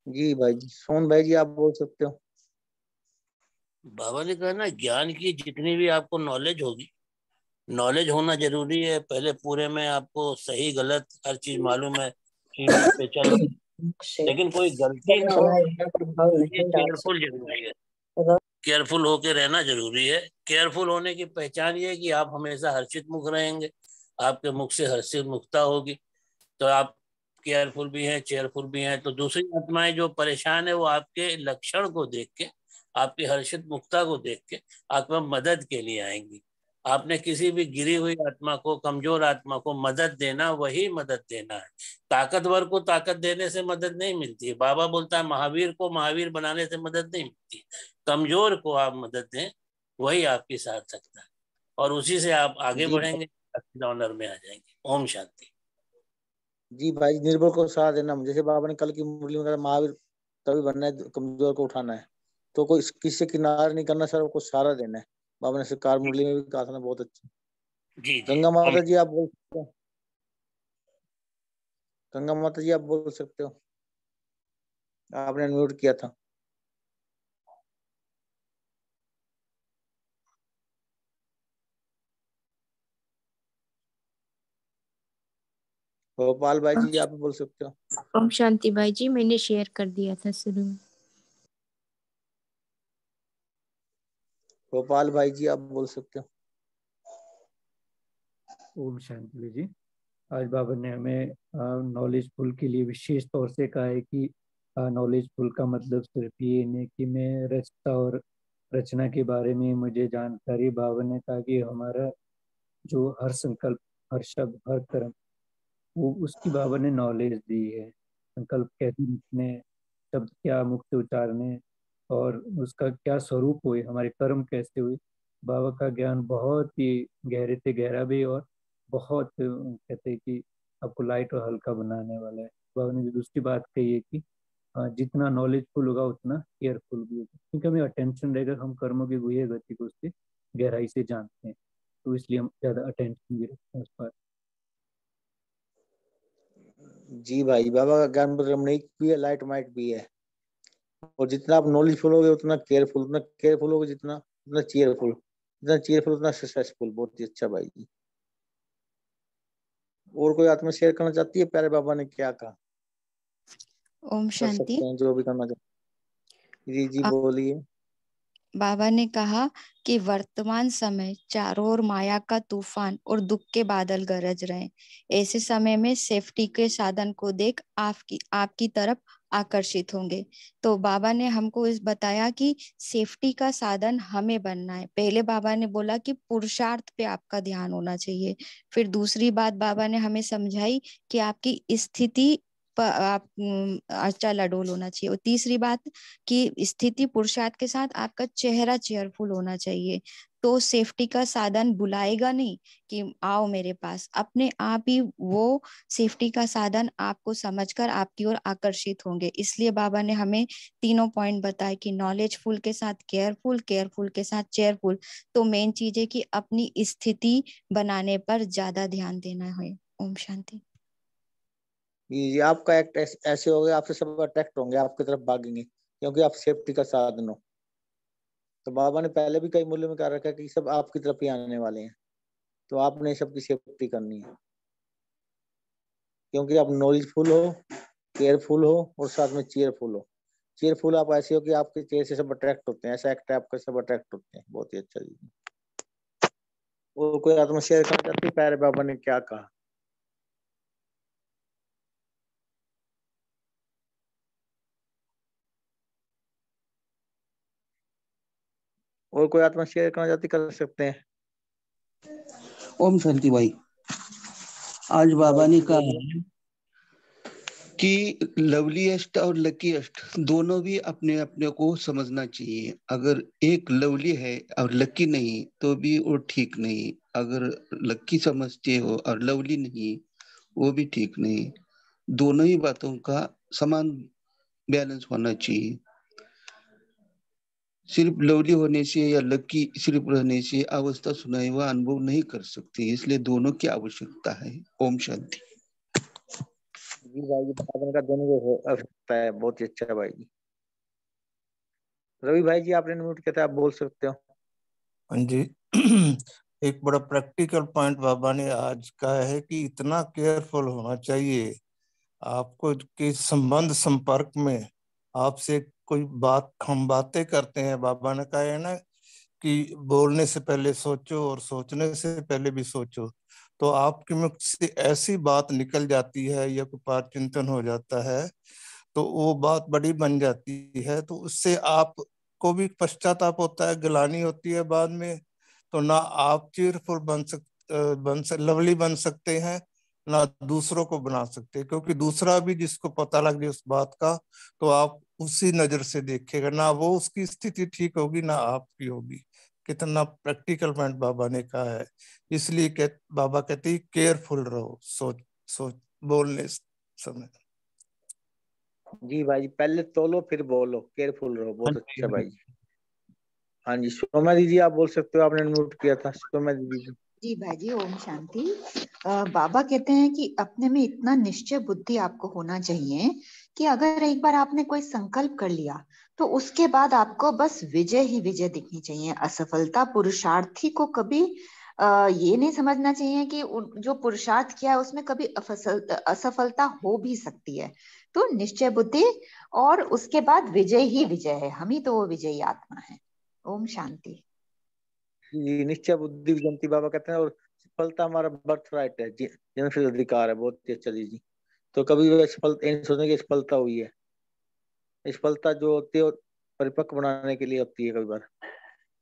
जी भाई जी। सोन भाई जी आप बोल सकते हो। बाबा ने कहा ना, ज्ञान की जितनी भी आपको नॉलेज होगी, नॉलेज होना जरूरी है। पहले पूरे में आपको सही गलत हर चीज मालूम है, पे चलो, लेकिन कोई गलती ना हो, ये केयरफुल जरूरी है। केयरफुल होके रहना जरूरी है। केयरफुल होने की पहचान ये है कि आप हमेशा हर्षित मुख रहेंगे, आपके मुख से हर्षित मुक्ता होगी, तो आप केयरफुल भी हैं, चेयरफुल भी हैं। तो दूसरी आत्माएं जो परेशान है वो आपके लक्षण को देख के, आपकी हर्षित मुक्ता को देख के आपको मदद के लिए आएंगी। आपने किसी भी गिरी हुई आत्मा को, कमजोर आत्मा को मदद देना, वही मदद देना है। ताकतवर को ताकत देने से मदद नहीं मिलती है। बाबा बोलता है महावीर को महावीर बनाने से मदद नहीं मिलती है। कमजोर को आप मदद दें, वही आपकी सार्थकता है, और उसी से आप आगे बढ़ेंगे, ऑनर में आ जाएंगे। ओम शांति। जी भाई, निर्बल को सहारा देना। जैसे बाबा ने कल की मुरली में कहा महावीर तभी बनना है, कमजोर को उठाना है। तो कोई किससे किनारे नहीं करना, सर को सहारा देना है। बाबा ने सरकार मुरली में भी कहा था ना, बहुत अच्छा। जी गंगा माता जी आप बोल सकते हो। गंगा माता जी आप बोल सकते हो, आपने म्यूट किया था। गोपाल भाई जी आप बोल सकते हो। ओम शांति भाई जी, मैंने शेयर कर दिया था शुरू में। गोपाल भाई जी आप बोल सकते हो। ओम शांति जी। आज बाबा ने हमें नॉलेजफुल के लिए विशेष तौर से कहा है कि नॉलेजफुल का मतलब सिर्फ ये नहीं कि मैं रचता और रचना के बारे में मुझे जानकारी। बाबा ने कहा कि हमारा जो हर संकल्प, हर शब्द, हर कर्म, वो उसकी बाबा ने नॉलेज दी है। संकल्प कैसे लिखने, शब्द क्या मुख से उचारने, और उसका क्या स्वरूप हुए, हमारे कर्म कैसे हुए। बाबा का ज्ञान बहुत ही गहरे से गहरा भी, और बहुत कहते हैं कि आपको लाइट और हल्का बनाने वाला है। बाबा ने जो दूसरी बात कही है कि जितना नॉलेजफुल होगा उतना केयरफुल भी होगा, क्योंकि हमें अटेंशन रहेगा, हम कर्मों की गुह्य गति को उससे गहराई से जानते हैं। तो इसलिए हम ज्यादा अटेंशन भी रखते हैं उस पर। जी भाई, बाबा का ज्ञान रमणीक भी है, लाइट माइट भी है। और जितना आप नॉलेजफुल होगे उतना केयरफुल होगे, जितना उतना चीयरफुल उतना सक्सेसफुल। बहुत ही अच्छा भाई जी। और कोई आत्मा शेयर करना चाहती है? प्यारे बाबा ने क्या कहा? ओम कर शांति। सकते हैं जो भी करना चाहते। जी जी बोलिए। बाबा ने कहा कि वर्तमान समय चारों ओर माया का तूफान और दुख के बादल गरज रहे। ऐसे समय में सेफ्टी के साधन को देख आपकी तरफ आकर्षित होंगे। तो बाबा ने हमको इस बताया कि सेफ्टी का साधन हमें बनना है। पहले बाबा ने बोला कि पुरुषार्थ पे आपका ध्यान होना चाहिए। फिर दूसरी बात बाबा ने हमें समझाई कि आपकी स्थिति आप अचल अडोल होना चाहिए। और तीसरी बात कि स्थिति पुरुषार्थ के साथ आपका चेहरा चेयरफुल होना चाहिए। तो सेफ्टी का साधन बुलाएगा नहीं कि आओ मेरे पास, अपने आप ही वो सेफ्टी का साधन आपको समझकर आपकी ओर आकर्षित होंगे। इसलिए बाबा ने हमें तीनों पॉइंट बताए कि नॉलेजफुल के साथ केयरफुल, केयरफुल के साथ चेयरफुल। तो मेन चीज है कि अपनी स्थिति बनाने पर ज्यादा ध्यान देना है। ओम शांति। ये आपका एक्ट ऐसे हो गया, आपसे सब अट्रैक्ट होंगे, आपकी तरफ भागेंगे, क्योंकि आप सेफ्टी का साधन हो। तो बाबा ने पहले भी कई मूल्यों में कहा रखा है कि सब आपकी तरफ ही आने वाले हैं। तो आपने सबकी सेफ्टी करनी है, क्योंकि आप नॉलेजफुल हो, केयरफुल हो और साथ में चीयरफुल हो। चीयरफुल आप ऐसे हो कि आपके चेहरे से सब अट्रैक्ट होते हैं। ऐसा एक्ट है आपका, सब अट्रैक्ट होते हैं। बहुत ही अच्छा जी। और कोई आत्मा शेयर करना चाहती है? प्यारे बाबा ने क्या कहा? और कोई आत्मा शेयर करना चाहती, कर सकते हैं। ओम शांति भाई। आज बाबा ने कहा कि लवलीएस्ट और लकीएस्ट दोनों भी अपने अपने को समझना चाहिए। अगर एक लवली है और लकी नहीं तो भी वो ठीक नहीं। अगर लकी समझते हो और लवली नहीं, वो भी ठीक नहीं। दोनों ही बातों का समान बैलेंस होना चाहिए। सिर्फ लवली होने से या लकी सिर्फ रहने से अवस्था सुनाई हुआ अनुभव नहीं कर सकती, इसलिए दोनों की आवश्यकता है। ओम शांति। जी भाई जी, का दोनों को हो सकता है। बहुत ही अच्छा भाई जी। रवि भाई जी, आपने म्यूट किया था, आप बोल सकते हो। हाँ जी। एक बड़ा प्रैक्टिकल पॉइंट बाबा ने आज कहा है कि इतना केयरफुल होना चाहिए आपको कि संबंध संपर्क में आपसे कोई बात, हम बातें करते हैं, बाबा ने कहा है ना कि बोलने से पहले सोचो और सोचने से पहले भी सोचो। तो आपके मुख से ऐसी बात निकल जाती है या कोई पार चिंतन हो जाता है तो वो बात बड़ी बन जाती है। तो उससे आपको भी पश्चाताप होता है, गिलानी होती है बाद में। तो ना आप चीयरफुल लवली बन सकते हैं, ना दूसरों को बना सकते, क्योंकि दूसरा भी जिसको पता लग जाए उस बात का तो आप उसी नजर से देखेगा, ना वो उसकी स्थिति ठीक होगी ना आपकी होगी। कितना प्रैक्टिकल पॉइंट बाबा ने कहा है। इसलिए बाबा कहते हैं केयरफुल रहो सोच बोलने समय। जी भाई जी, पहले तोलो फिर बोलो, केयरफुल रहो। बहुत अच्छा भाई जी। हाँ जी, सोमा दीदी आप बोल सकते हो, आपने म्यूट किया था। सोमा दीदी। जी भाई जी, ओम शांति। बाबा कहते हैं कि अपने में इतना निश्चय बुद्धि आपको होना चाहिए कि अगर एक बार आपने कोई संकल्प कर लिया तो उसके बाद आपको बस विजय ही विजय दिखनी चाहिए। असफलता पुरुषार्थी को कभी ये नहीं समझना चाहिए कि जो पुरुषार्थ किया है उसमें कभी असफलता हो भी सकती है। तो निश्चय बुद्धि और उसके बाद विजय ही विजय है। हम ही तो वो विजयी आत्मा है। ओम शांति। जी, निश्चय बुद्धि विजयंती बाबा कहते हैं। और सफलता हमारा बर्थ राइट है, जन्मसिद्ध अधिकार है। बहुत ही अच्छा जी। तो कभी भी सोचने की सफलता हुई है, सफलता जो होती है परिपक्व बनाने के लिए होती है। कई बार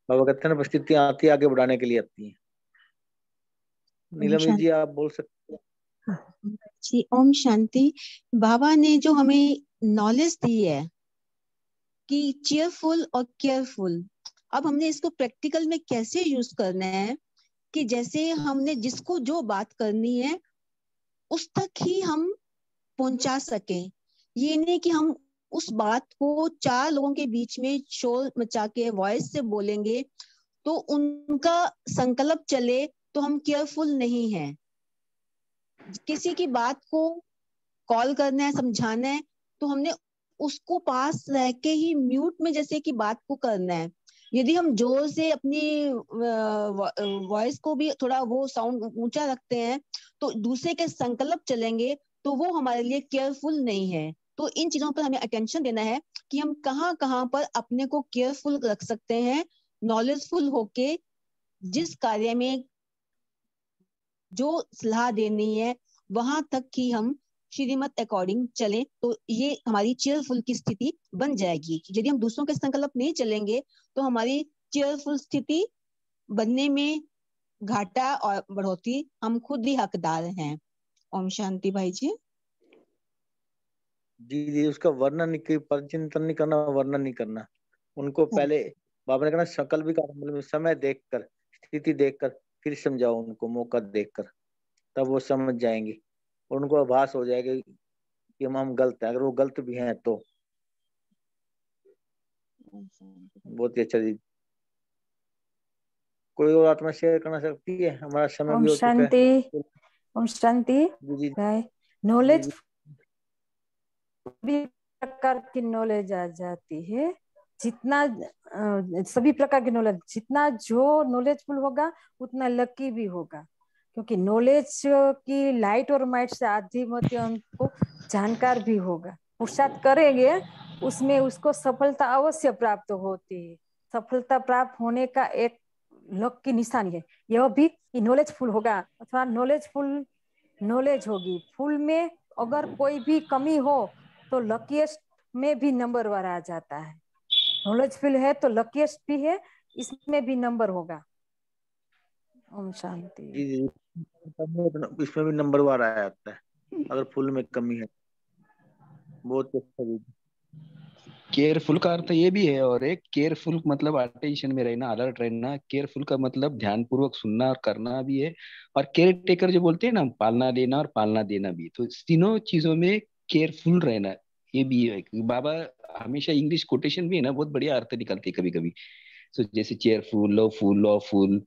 बाबा कहते हैं ना, परिस्थितियां आती है आगे बढ़ाने के लिए आती है। नीलम जी आप बोल सकते हैं। जी ओम शांति। बाबा ने जो हमें नॉलेज दी है कि चीयरफुल और केयरफुल, अब हमने इसको प्रैक्टिकल में कैसे यूज करना है कि जैसे हमने जिसको जो बात करनी है उस तक ही हम पहुंचा सकें। ये नहीं कि हम उस बात को 4 लोगों के बीच में शोर मचा के वॉइस से बोलेंगे तो उनका संकल्प चले तो हम केयरफुल नहीं हैं। किसी की बात को कॉल करना है, समझाना है, तो हमने उसको पास रह के ही म्यूट में जैसे कि बात को करना है। यदि हम जोर से अपनी वॉइस को भी थोड़ा वो साउंड ऊंचा रखते हैं तो दूसरे के संकल्प चलेंगे, तो वो हमारे लिए केयरफुल नहीं है। तो इन चीजों पर हमें अटेंशन देना है कि हम कहाँ कहाँ पर अपने को केयरफुल रख सकते हैं, नॉलेजफुल होके जिस कार्य में जो सलाह देनी है वहां तक ही हम श्रीमत अकॉर्डिंग चलें, तो ये हमारी चेयरफुल की स्थिति बन जाएगी। यदि हम दूसरों के संकल्प नहीं चलेंगे तो हमारी चेयरफुल स्थिति बनने में घाटा और बढ़ोतरी हम खुद ही हकदार हैं। ओम शांति भाई जी। जी, उसका वर्णन नहीं, परिचिंतन नहीं करना, वर्णन नहीं करना। उनको पहले बाबा ने कहना शकल भी मतलब समय देखकर, स्थिति देखकर फिर समझाओ उनको, मौका देखकर, तब वो समझ जाएंगे और उनको आभास हो जाएगा कि हम गलत हैं। अगर वो गलत भी हैं तो। बहुत ही अच्छा जी। कोई और आत्मा शेयर करना सकती है? हमारा समय भी हो चुका है। ओम शांति। नॉलेज सभी प्रकार की नॉलेज आ जाती है। जितना सभी प्रकार की नॉलेज, जितना जो नॉलेजफुल होगा उतना लकी भी होगा, क्योंकि नॉलेज की लाइट और माइट से आध्यात्मिक हमको जानकार भी होगा। पुरुषार्थ करेंगे उसमें उसको सफलता अवश्य प्राप्त होती है। सफलता प्राप्त होने का एक लक की निशानी है यह भी कि नॉलेजफुल होगा अथवा नॉलेजफुल नॉलेज होगी। फुल में अगर कोई भी कमी हो तो लकीएस्ट में भी नंबर वन आ जाता है। नॉलेजफुल है तो लकीएस्ट भी है, इसमें भी नंबर होगा। ओम शांति। जी, इसमें भी नंबर वन आ जाता है अगर फुल में कमी है। बहुत अच्छा। केयरफुल का अर्थ ये भी है, और एक केयरफुल मतलब अटेंशन में रहना, अलर्ट रहना। केयरफुल का मतलब ध्यान पूर्वक सुनना और करना भी है। और केयर टेकर जो बोलते हैं ना, पालना देना और पालना देना भी, तो तीनों चीजों में केयरफुल रहना ये भी है। बाबा हमेशा इंग्लिश कोटेशन भी है ना, बहुत बढ़िया अर्थ निकलते कभी कभी। तो जैसे चेयरफुल, लवफुल, लॉफुल,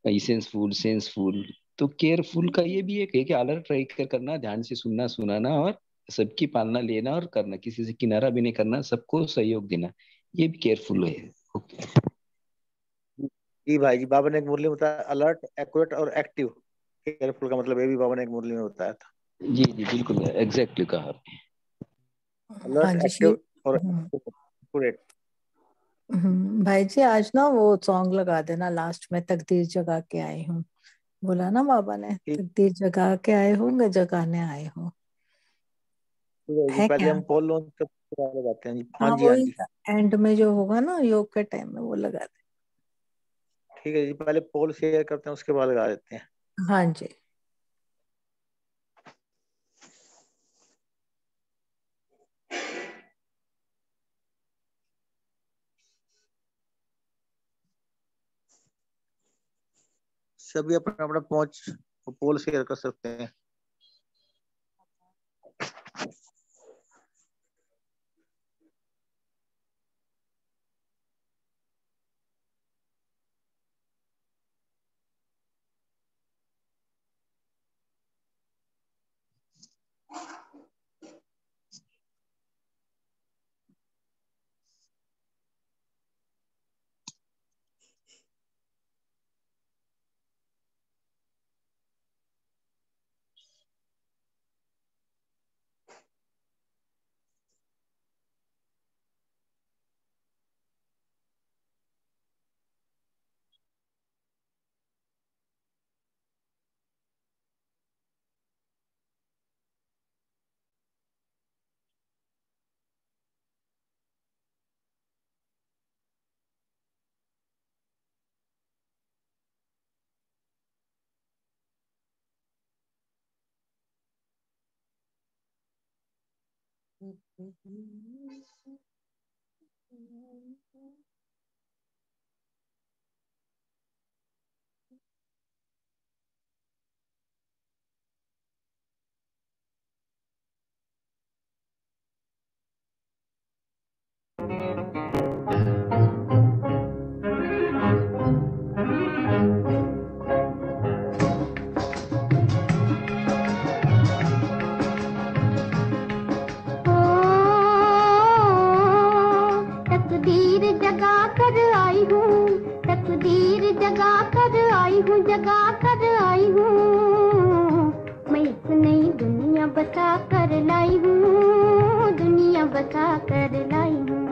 इसेंसफुल, सेंसफुल। तो केयरफुल का ये भी एक है कि अलर्ट रहकर करना, ध्यान से सुनना, सुनाना और सबकी पालना लेना और करना, किसी से किनारा भी नहीं करना, सबको सहयोग देना, ये भी केयरफुल है। जी भाई जी, बाबा ने एक मुरली में बताया अलर्ट, एक्यूरेट और एक्टिव। केयरफुल का मतलब ये भी बाबा ने एक मुरली में बताया था। जी जी बिल्कुल एग्जैक्टली कहा आपने। अलर्ट, एक्टिव और एक्यूरेट। भाई जी आज ना वो सॉन्ग लगा देना लास्ट में, तकदीर जगा के आई हूँ। बोला ना बाबा ने, तकदीर जगा के आए होंगे, जगाने आए हो। है पहले क्या? हम कॉल लॉन्च लगाते हैं जी। हाँ हाँ जी, हाँ वही जी। एंड में जो होगा ना योग के टाइम में वो लगा दे। ठीक है जी, पहले पोल शेयर करते हैं उसके बाद लगा देते हैं। हाँ जी। सभी अपना अपना पहुंच पोल शेयर कर सकते हैं। तकदीर जगा कर आई हूँ, तकदीर जगा कर आई हूँ, जगा कर आई हूँ। मैं एक नई दुनिया बसा कर लाई हूँ, दुनिया बसा कर लाई हूँ।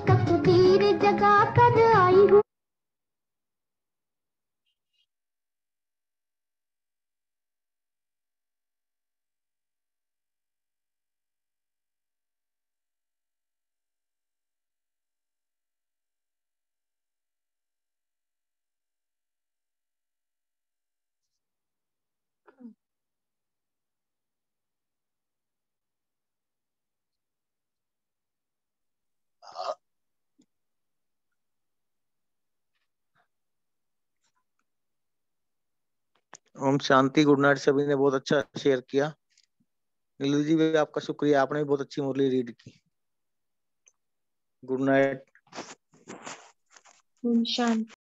तकदीर जगा कर आई हूँ। ओम शांति। Good night. सभी ने बहुत अच्छा शेयर किया। नीलू जी भी आपका शुक्रिया, आपने भी बहुत अच्छी मुरली रीड की। Good night. ओम शांति।